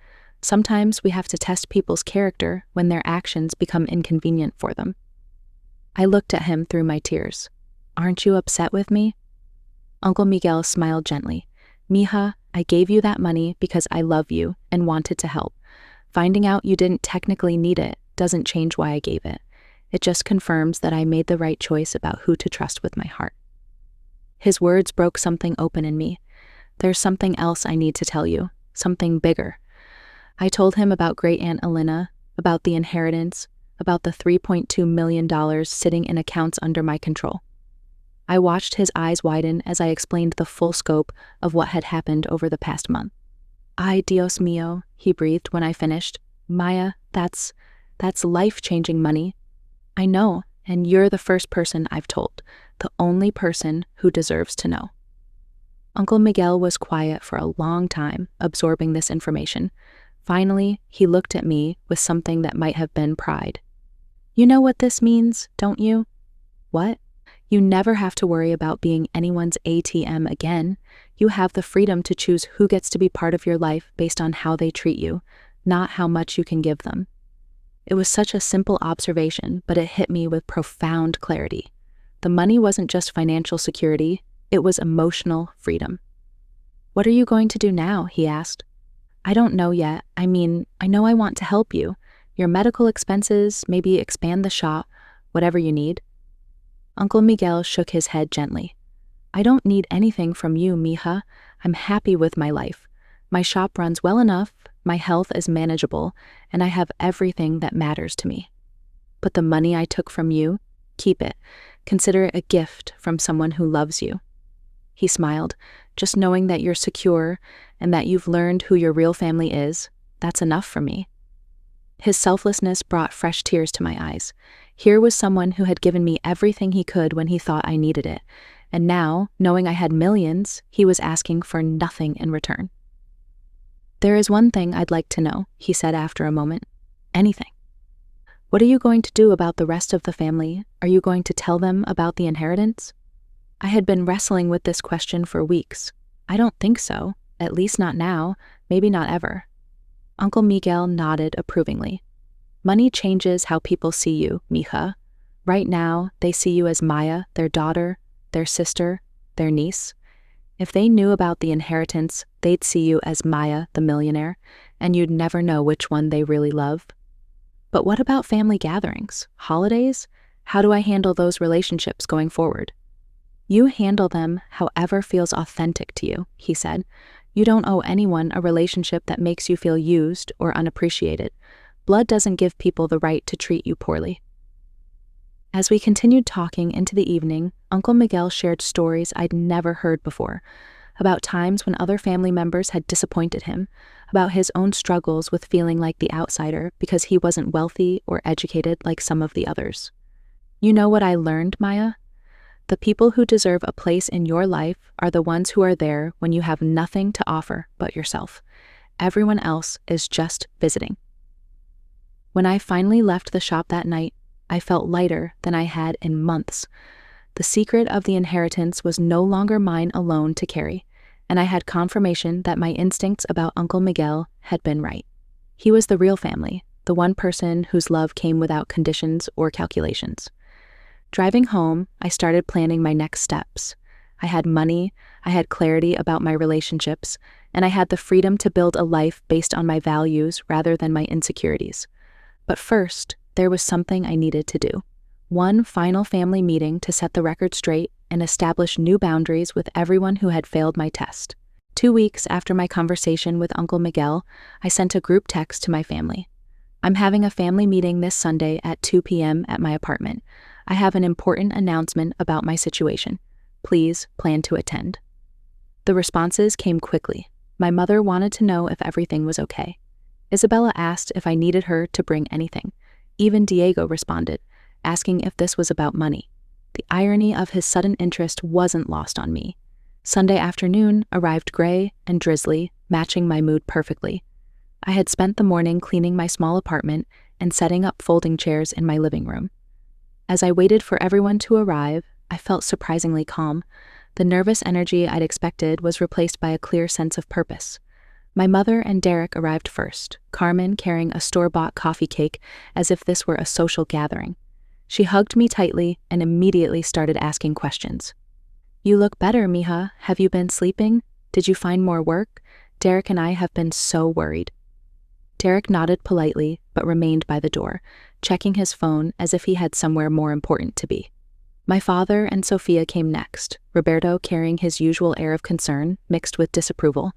Sometimes we have to test people's character when their actions become inconvenient for them. I looked at him through my tears. Aren't you upset with me? Uncle Miguel smiled gently. Mija, I gave you that money because I love you and wanted to help. Finding out you didn't technically need it doesn't change why I gave it. It just confirms that I made the right choice about who to trust with my heart. His words broke something open in me. There's something else I need to tell you, something bigger. I told him about Great Aunt Elena, about the inheritance, about the $3.2 million sitting in accounts under my control. I watched his eyes widen as I explained the full scope of what had happened over the past month. Ay, Dios mío, he breathed when I finished. Maya, that's life-changing money. I know, and you're the first person I've told, the only person who deserves to know. Uncle Miguel was quiet for a long time, absorbing this information. Finally, he looked at me with something that might have been pride. You know what this means, don't you? What? You never have to worry about being anyone's ATM again. You have the freedom to choose who gets to be part of your life based on how they treat you, not how much you can give them. It was such a simple observation, but it hit me with profound clarity. The money wasn't just financial security, it was emotional freedom. What are you going to do now? He asked. I don't know yet. I know I want to help you. Your medical expenses, maybe expand the shop, whatever you need. Uncle Miguel shook his head gently. I don't need anything from you, mija. I'm happy with my life. My shop runs well enough, my health is manageable, and I have everything that matters to me. But the money I took from you, keep it. Consider it a gift from someone who loves you. He smiled. Just knowing that you're secure and that you've learned who your real family is, that's enough for me. His selflessness brought fresh tears to my eyes. Here was someone who had given me everything he could when he thought I needed it, and now, knowing I had millions, he was asking for nothing in return. There is one thing I'd like to know, he said after a moment. Anything. What are you going to do about the rest of the family? Are you going to tell them about the inheritance? I had been wrestling with this question for weeks. I don't think so, at least not now, maybe not ever. Uncle Miguel nodded approvingly. Money changes how people see you, mija. Right now, they see you as Maya, their daughter, their sister, their niece. If they knew about the inheritance, they'd see you as Maya, the millionaire, and you'd never know which one they really love. But what about family gatherings, holidays? How do I handle those relationships going forward? You handle them however feels authentic to you, he said. You don't owe anyone a relationship that makes you feel used or unappreciated. Blood doesn't give people the right to treat you poorly. As we continued talking into the evening, Uncle Miguel shared stories I'd never heard before, about times when other family members had disappointed him, about his own struggles with feeling like the outsider because he wasn't wealthy or educated like some of the others. You know what I learned, Maya? The people who deserve a place in your life are the ones who are there when you have nothing to offer but yourself. Everyone else is just visiting. When I finally left the shop that night, I felt lighter than I had in months. The secret of the inheritance was no longer mine alone to carry, and I had confirmation that my instincts about Uncle Miguel had been right. He was the real family, the one person whose love came without conditions or calculations. Driving home, I started planning my next steps. I had money, I had clarity about my relationships, and I had the freedom to build a life based on my values rather than my insecurities. But first, there was something I needed to do. One final family meeting to set the record straight and establish new boundaries with everyone who had failed my test. 2 weeks after my conversation with Uncle Miguel, I sent a group text to my family. I'm having a family meeting this Sunday at 2 p.m. at my apartment. I have an important announcement about my situation. Please plan to attend. The responses came quickly. My mother wanted to know if everything was okay. Isabella asked if I needed her to bring anything. Even Diego responded, asking if this was about money. The irony of his sudden interest wasn't lost on me. Sunday afternoon arrived gray and drizzly, matching my mood perfectly. I had spent the morning cleaning my small apartment and setting up folding chairs in my living room. As I waited for everyone to arrive, I felt surprisingly calm. The nervous energy I'd expected was replaced by a clear sense of purpose. My mother and Derek arrived first, Carmen carrying a store-bought coffee cake as if this were a social gathering. She hugged me tightly and immediately started asking questions. "You look better, mija. Have you been sleeping? Did you find more work? Derek and I have been so worried." Derek nodded politely, but remained by the door, checking his phone as if he had somewhere more important to be. My father and Sophia came next, Roberto carrying his usual air of concern, mixed with disapproval.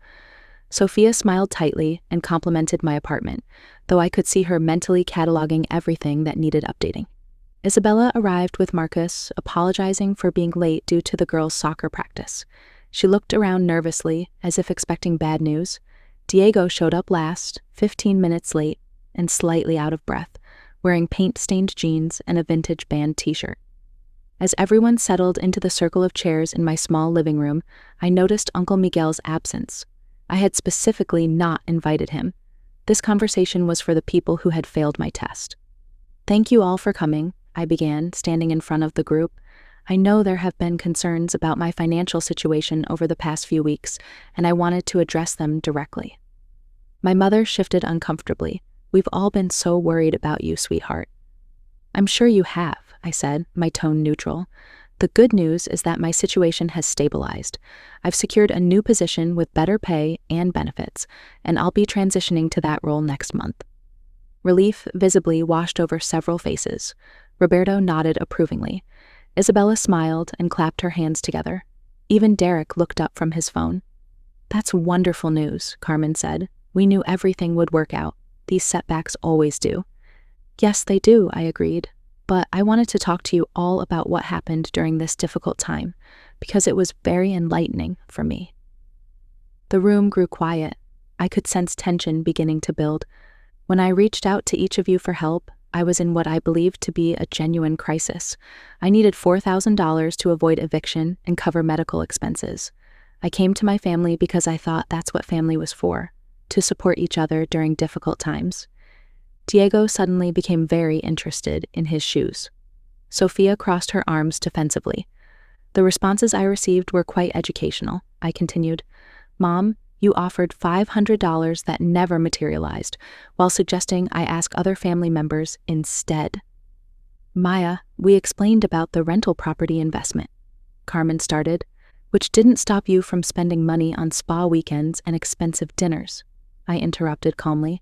Sophia smiled tightly and complimented my apartment, though I could see her mentally cataloging everything that needed updating. Isabella arrived with Marcus, apologizing for being late due to the girls' soccer practice. She looked around nervously, as if expecting bad news. Diego showed up last, 15 minutes late, and slightly out of breath, wearing paint-stained jeans and a vintage band t-shirt. As everyone settled into the circle of chairs in my small living room, I noticed Uncle Miguel's absence. I had specifically not invited him. This conversation was for the people who had failed my test. "Thank you all for coming," I began, standing in front of the group. "I know there have been concerns about my financial situation over the past few weeks, and I wanted to address them directly." My mother shifted uncomfortably. "We've all been so worried about you, sweetheart." "I'm sure you have," I said, my tone neutral. "The good news is that my situation has stabilized. I've secured a new position with better pay and benefits, and I'll be transitioning to that role next month." Relief visibly washed over several faces. Roberto nodded approvingly. Isabella smiled and clapped her hands together. Even Derek looked up from his phone. "That's wonderful news," Carmen said. "We knew everything would work out. These setbacks always do." "Yes, they do," I agreed. "But I wanted to talk to you all about what happened during this difficult time, because it was very enlightening for me." The room grew quiet. I could sense tension beginning to build. When I reached out to each of you for help, I was in what I believed to be a genuine crisis. I needed $4,000 to avoid eviction and cover medical expenses. I came to my family because I thought that's what family was for, to support each other during difficult times. Diego suddenly became very interested in his shoes. Sophia crossed her arms defensively. "The responses I received were quite educational," I continued. "Mom, you offered $500 that never materialized, while suggesting I ask other family members instead." "Maya, we explained about the rental property investment," Carmen started, "which didn't stop you from spending money on spa weekends and expensive dinners," I interrupted calmly.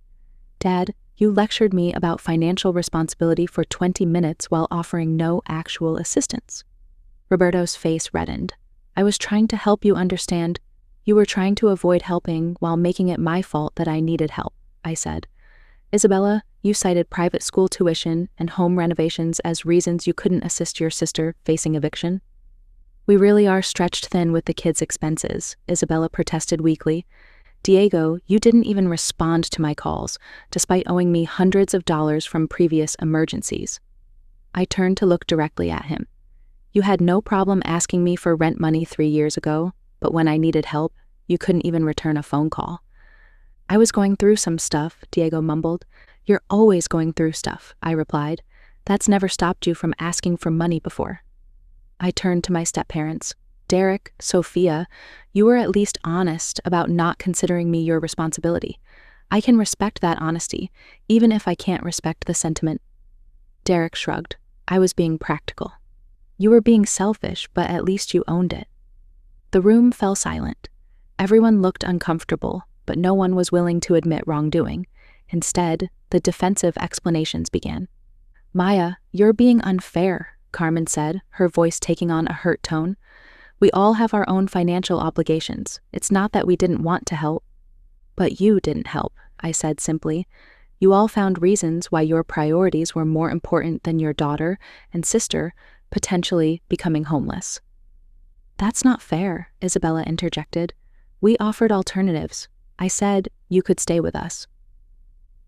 "Dad, you lectured me about financial responsibility for 20 minutes while offering no actual assistance." Roberto's face reddened. "I was trying to help you understand. You were trying to avoid helping while making it my fault that I needed help," I said. "Isabella, you cited private school tuition and home renovations as reasons you couldn't assist your sister facing eviction." "We really are stretched thin with the kids' expenses," Isabella protested weakly. "Diego, you didn't even respond to my calls, despite owing me hundreds of dollars from previous emergencies." I turned to look directly at him. "You had no problem asking me for rent money 3 years ago, but when I needed help, you couldn't even return a phone call." "I was going through some stuff," Diego mumbled. "You're always going through stuff," I replied. "That's never stopped you from asking for money before." I turned to my step-parents. "Derek, Sophia, you were at least honest about not considering me your responsibility. I can respect that honesty, even if I can't respect the sentiment." Derek shrugged. "I was being practical." "You were being selfish, but at least you owned it." The room fell silent. Everyone looked uncomfortable, but no one was willing to admit wrongdoing. Instead, the defensive explanations began. "Maya, you're being unfair," Carmen said, her voice taking on a hurt tone. "We all have our own financial obligations. It's not that we didn't want to help." "But you didn't help," I said simply. "You all found reasons why your priorities were more important than your daughter and sister potentially becoming homeless." "That's not fair," Isabella interjected. "We offered alternatives. I said you could stay with us."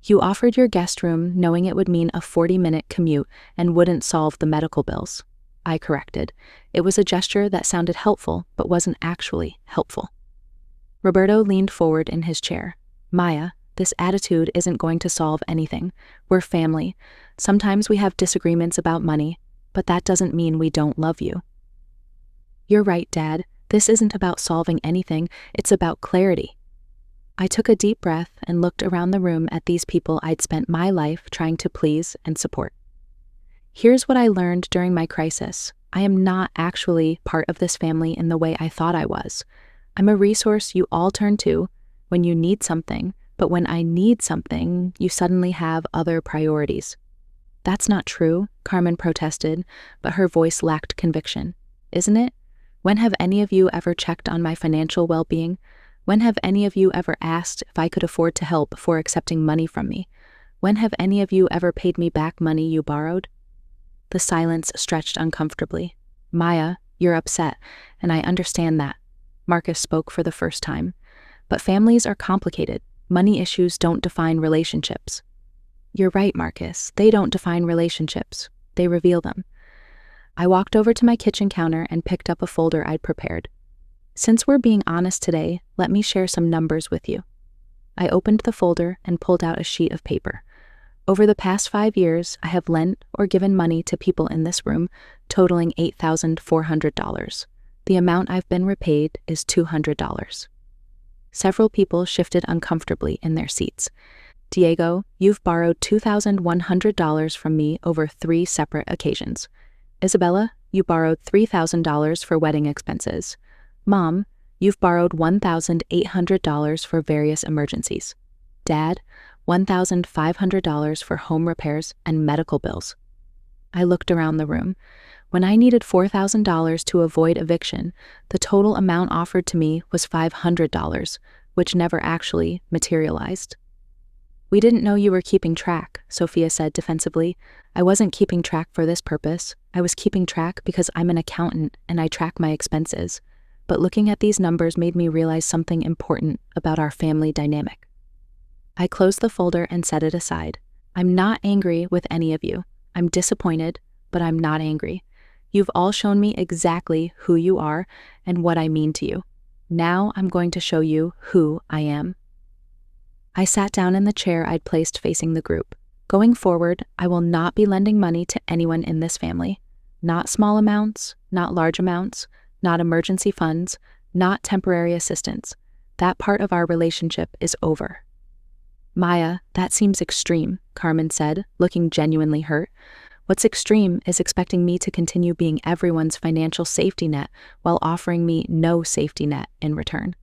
You offered your guest room knowing it would mean a 40-minute commute and wouldn't solve the medical bills. I corrected. It was a gesture that sounded helpful but wasn't actually helpful. Roberto leaned forward in his chair. Maya, this attitude isn't going to solve anything. We're family. Sometimes we have disagreements about money, but that doesn't mean we don't love you. You're right, Dad. This isn't about solving anything. It's about clarity. I took a deep breath and looked around the room at these people I'd spent my life trying to please and support. Here's what I learned during my crisis. I am not actually part of this family in the way I thought I was. I'm a resource you all turn to when you need something, but when I need something, you suddenly have other priorities. That's not true, Carmen protested, but her voice lacked conviction. Isn't it? When have any of you ever checked on my financial well-being? When have any of you ever asked if I could afford to help before accepting money from me? When have any of you ever paid me back money you borrowed? The silence stretched uncomfortably. Maya, you're upset, and I understand that. Marcus spoke for the first time. But families are complicated. Money issues don't define relationships. You're right, Marcus. They don't define relationships. They reveal them. I walked over to my kitchen counter and picked up a folder I'd prepared. Since we're being honest today, let me share some numbers with you. I opened the folder and pulled out a sheet of paper. Over the past 5 years, I have lent or given money to people in this room, totaling $8,400. The amount I've been repaid is $200. Several people shifted uncomfortably in their seats. Diego, you've borrowed $2,100 from me over 3 separate occasions. Isabella, you borrowed $3,000 for wedding expenses. Mom, you've borrowed $1,800 for various emergencies. Dad, $1,500 for home repairs and medical bills. I looked around the room. When I needed $4,000 to avoid eviction, the total amount offered to me was $500, which never actually materialized. We didn't know you were keeping track, Sophia said defensively. I wasn't keeping track for this purpose. I was keeping track because I'm an accountant and I track my expenses. But looking at these numbers made me realize something important about our family dynamic. I closed the folder and set it aside. I'm not angry with any of you. I'm disappointed, but I'm not angry. You've all shown me exactly who you are and what I mean to you. Now I'm going to show you who I am. I sat down in the chair I'd placed facing the group. Going forward, I will not be lending money to anyone in this family. Not small amounts, not large amounts, not emergency funds, not temporary assistance. That part of our relationship is over. Maya, that seems extreme, Carmen said, looking genuinely hurt. What's extreme is expecting me to continue being everyone's financial safety net while offering me no safety net in return.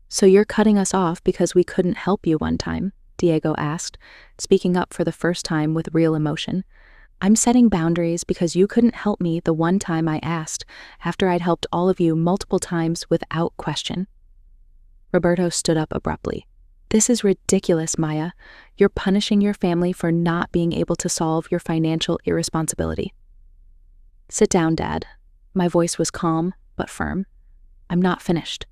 So you're cutting us off because we couldn't help you one time? Diego asked, speaking up for the first time with real emotion. I'm setting boundaries because you couldn't help me the one time I asked, after I'd helped all of you multiple times without question. Roberto stood up abruptly. This is ridiculous, Maya. You're punishing your family for not being able to solve your financial irresponsibility. Sit down, Dad. My voice was calm but firm. I'm not finished.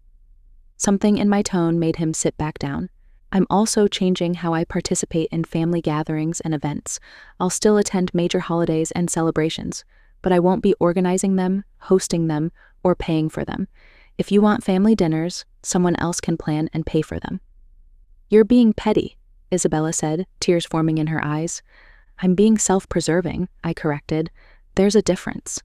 Something in my tone made him sit back down. I'm also changing how I participate in family gatherings and events. I'll still attend major holidays and celebrations, but I won't be organizing them, hosting them, or paying for them. If you want family dinners, someone else can plan and pay for them. You're being petty, Isabella said, tears forming in her eyes. I'm being self-preserving, I corrected. There's a difference.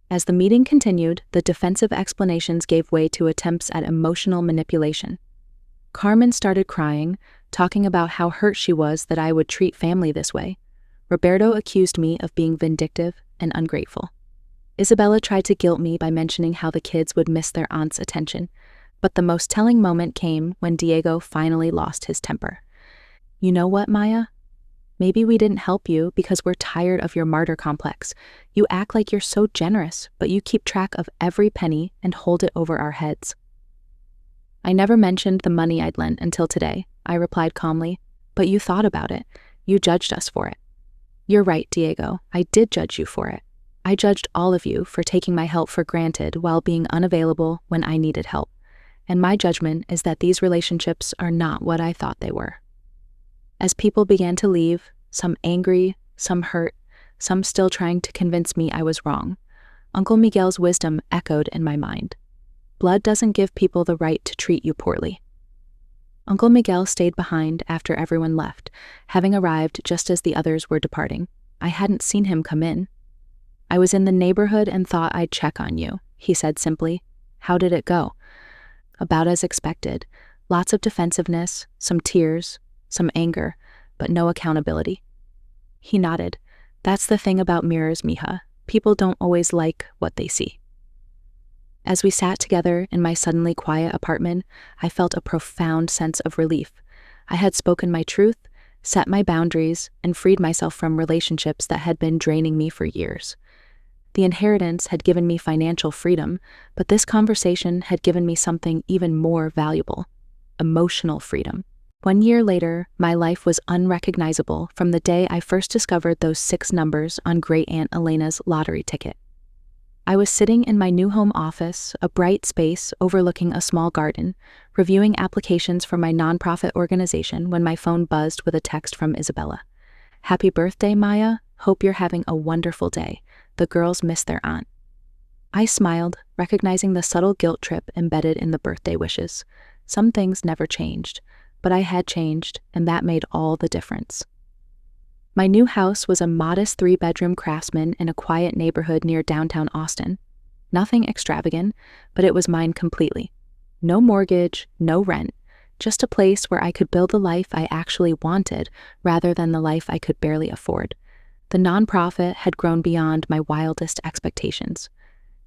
As the meeting continued, the defensive explanations gave way to attempts at emotional manipulation. Carmen started crying, talking about how hurt she was that I would treat family this way. Roberto accused me of being vindictive and ungrateful. Isabella tried to guilt me by mentioning how the kids would miss their aunt's attention, but the most telling moment came when Diego finally lost his temper. You know what, Maya? Maybe we didn't help you because we're tired of your martyr complex. You act like you're so generous, but you keep track of every penny and hold it over our heads. I never mentioned the money I'd lent until today, I replied calmly, but you thought about it. You judged us for it. You're right, Diego. I did judge you for it. I judged all of you for taking my help for granted while being unavailable when I needed help. And my judgment is that these relationships are not what I thought they were. As people began to leave, some angry, some hurt, some still trying to convince me I was wrong, Uncle Miguel's wisdom echoed in my mind. Blood doesn't give people the right to treat you poorly. Uncle Miguel stayed behind after everyone left, having arrived just as the others were departing. I hadn't seen him come in. "I was in the neighborhood and thought I'd check on you," he said simply. "How did it go?" "About as expected. Lots of defensiveness, some tears, some anger, but no accountability." He nodded. "That's the thing about mirrors, mija. People don't always like what they see." As we sat together in my suddenly quiet apartment, I felt a profound sense of relief. I had spoken my truth, set my boundaries, and freed myself from relationships that had been draining me for years. The inheritance had given me financial freedom, but this conversation had given me something even more valuable: emotional freedom. 1 year later, my life was unrecognizable from the day I first discovered those 6 numbers on Great Aunt Elena's lottery ticket. I was sitting in my new home office, a bright space overlooking a small garden, reviewing applications for my nonprofit organization when my phone buzzed with a text from Isabella. "Happy birthday, Maya. Hope you're having a wonderful day. The girls miss their aunt." I smiled, recognizing the subtle guilt trip embedded in the birthday wishes. Some things never changed, but I had changed, and that made all the difference. My new house was a modest 3-bedroom craftsman in a quiet neighborhood near downtown Austin. Nothing extravagant, but it was mine completely. No mortgage, no rent, just a place where I could build the life I actually wanted rather than the life I could barely afford. The nonprofit had grown beyond my wildest expectations.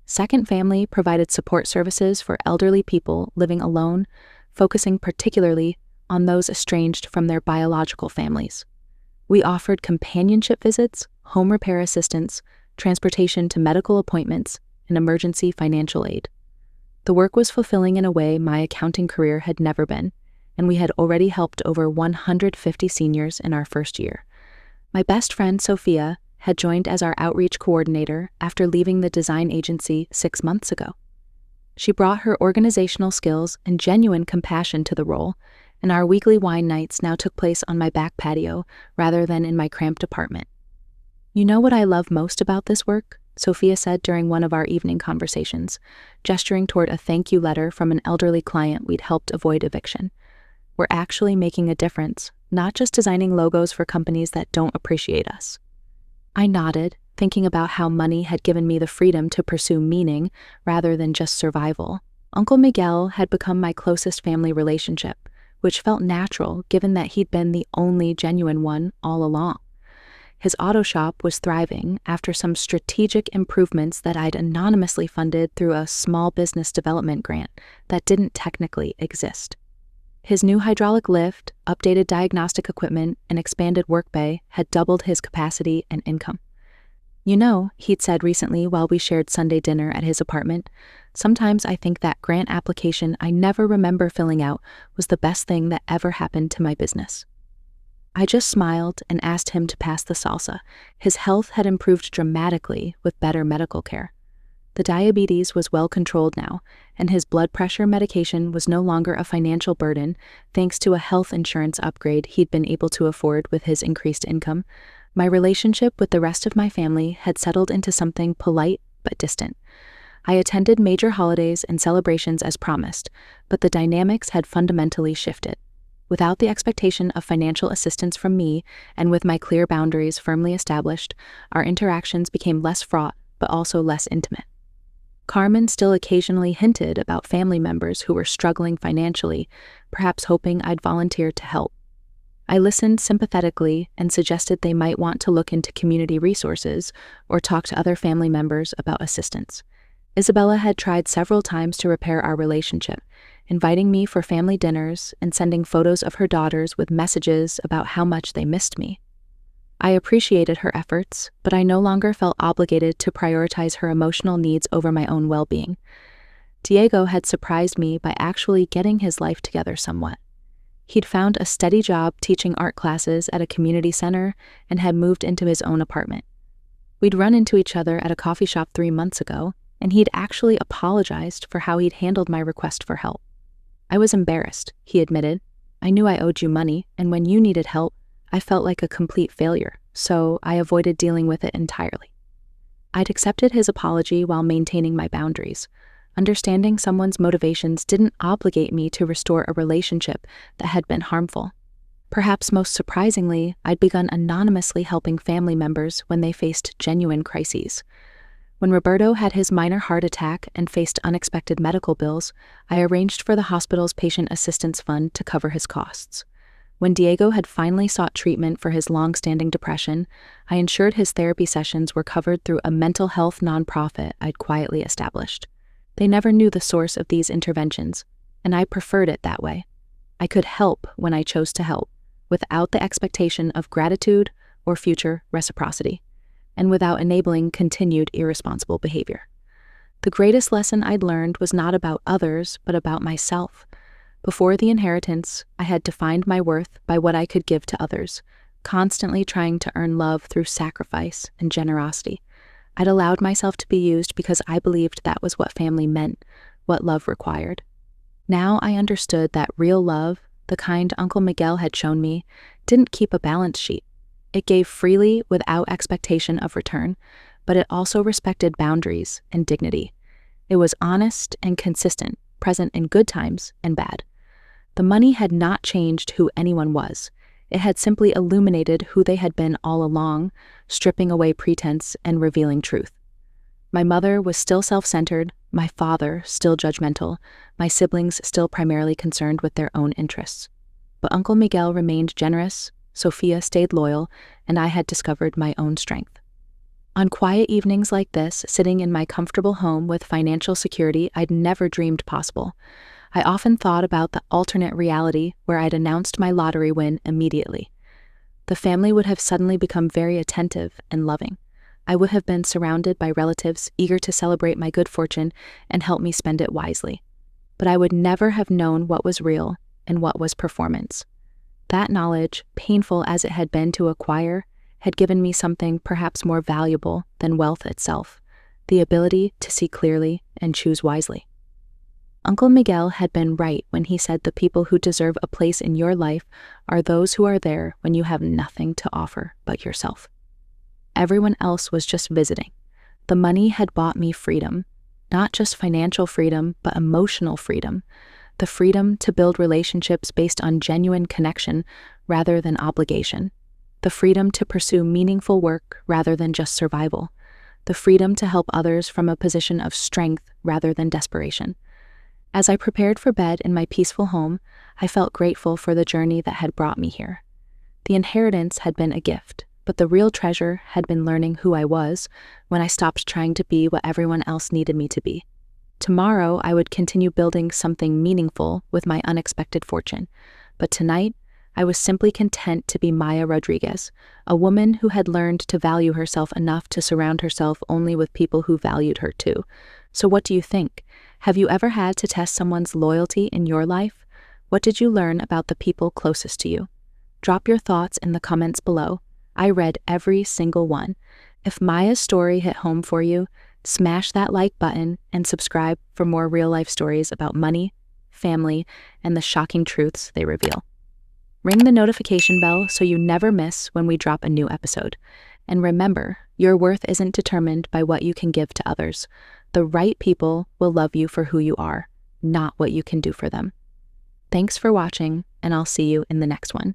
Second Family provided support services for elderly people living alone, focusing particularly on those estranged from their biological families. We offered companionship visits, home repair assistance, transportation to medical appointments, and emergency financial aid. The work was fulfilling in a way my accounting career had never been, and we had already helped over 150 seniors in our first year. My best friend, Sophia, had joined as our outreach coordinator after leaving the design agency 6 months ago. She brought her organizational skills and genuine compassion to the role, and our weekly wine nights now took place on my back patio rather than in my cramped apartment. "You know what I love most about this work?" Sophia said during one of our evening conversations, gesturing toward a thank you letter from an elderly client we'd helped avoid eviction. "We're actually making a difference, not just designing logos for companies that don't appreciate us." I nodded, thinking about how money had given me the freedom to pursue meaning rather than just survival. Uncle Miguel had become my closest family relationship, which felt natural given that he'd been the only genuine one all along. His auto shop was thriving after some strategic improvements that I'd anonymously funded through a small business development grant that didn't technically exist. His new hydraulic lift, updated diagnostic equipment, and expanded work bay had doubled his capacity and income. "You know," he'd said recently while we shared Sunday dinner at his apartment, "sometimes I think that grant application I never remember filling out was the best thing that ever happened to my business." I just smiled and asked him to pass the salsa. His health had improved dramatically with better medical care. The diabetes was well controlled now, and his blood pressure medication was no longer a financial burden thanks to a health insurance upgrade he'd been able to afford with his increased income. My relationship with the rest of my family had settled into something polite but distant. I attended major holidays and celebrations as promised, but the dynamics had fundamentally shifted. Without the expectation of financial assistance from me, and with my clear boundaries firmly established, our interactions became less fraught but also less intimate. Carmen still occasionally hinted about family members who were struggling financially, perhaps hoping I'd volunteer to help. I listened sympathetically and suggested they might want to look into community resources or talk to other family members about assistance. Isabella had tried several times to repair our relationship, inviting me for family dinners and sending photos of her daughters with messages about how much they missed me. I appreciated her efforts, but I no longer felt obligated to prioritize her emotional needs over my own well-being. Diego had surprised me by actually getting his life together somewhat. He'd found a steady job teaching art classes at a community center and had moved into his own apartment. We'd run into each other at a coffee shop 3 months ago, and he'd actually apologized for how he'd handled my request for help. "I was embarrassed," he admitted. "I knew I owed you money, and when you needed help, I felt like a complete failure, so I avoided dealing with it entirely. I'd accepted his apology while maintaining my boundaries. Understanding someone's motivations didn't obligate me to restore a relationship that had been harmful. Perhaps most surprisingly, I'd begun anonymously helping family members when they faced genuine crises. When Roberto had his minor heart attack and faced unexpected medical bills, I arranged for the hospital's patient assistance fund to cover his costs. When Diego had finally sought treatment for his long-standing depression, I ensured his therapy sessions were covered through a mental health nonprofit I'd quietly established. They never knew the source of these interventions, and I preferred it that way. I could help when I chose to help, without the expectation of gratitude or future reciprocity, and without enabling continued irresponsible behavior. The greatest lesson I'd learned was not about others, but about myself. Before the inheritance, I had defined my worth by what I could give to others, constantly trying to earn love through sacrifice and generosity. I'd allowed myself to be used because I believed that was what family meant, what love required. Now I understood that real love, the kind Uncle Miguel had shown me, didn't keep a balance sheet. It gave freely without expectation of return, but it also respected boundaries and dignity. It was honest and consistent, present in good times and bad. The money had not changed who anyone was. It had simply illuminated who they had been all along, stripping away pretense and revealing truth. My mother was still self-centered, my father still judgmental, my siblings still primarily concerned with their own interests. But Uncle Miguel remained generous, Sophia stayed loyal, and I had discovered my own strength. On quiet evenings like this, sitting in my comfortable home with financial security I'd never dreamed possible, I often thought about the alternate reality where I'd announced my lottery win immediately. The family would have suddenly become very attentive and loving. I would have been surrounded by relatives eager to celebrate my good fortune and help me spend it wisely. But I would never have known what was real and what was performance. That knowledge, painful as it had been to acquire, had given me something perhaps more valuable than wealth itself, the ability to see clearly and choose wisely. Uncle Miguel had been right when he said the people who deserve a place in your life are those who are there when you have nothing to offer but yourself. Everyone else was just visiting. The money had bought me freedom, not just financial freedom, but emotional freedom, the freedom to build relationships based on genuine connection rather than obligation, the freedom to pursue meaningful work rather than just survival, the freedom to help others from a position of strength rather than desperation. As I prepared for bed in my peaceful home, I felt grateful for the journey that had brought me here. The inheritance had been a gift, but the real treasure had been learning who I was when I stopped trying to be what everyone else needed me to be. Tomorrow, I would continue building something meaningful with my unexpected fortune, but tonight, I was simply content to be Maya Rodriguez, a woman who had learned to value herself enough to surround herself only with people who valued her too. So what do you think? Have you ever had to test someone's loyalty in your life? What did you learn about the people closest to you? Drop your thoughts in the comments below. I read every single one. If Maya's story hit home for you, smash that like button and subscribe for more real-life stories about money, family, and the shocking truths they reveal. Ring the notification bell so you never miss when we drop a new episode. And remember, your worth isn't determined by what you can give to others. The right people will love you for who you are, not what you can do for them. Thanks for watching, and I'll see you in the next one.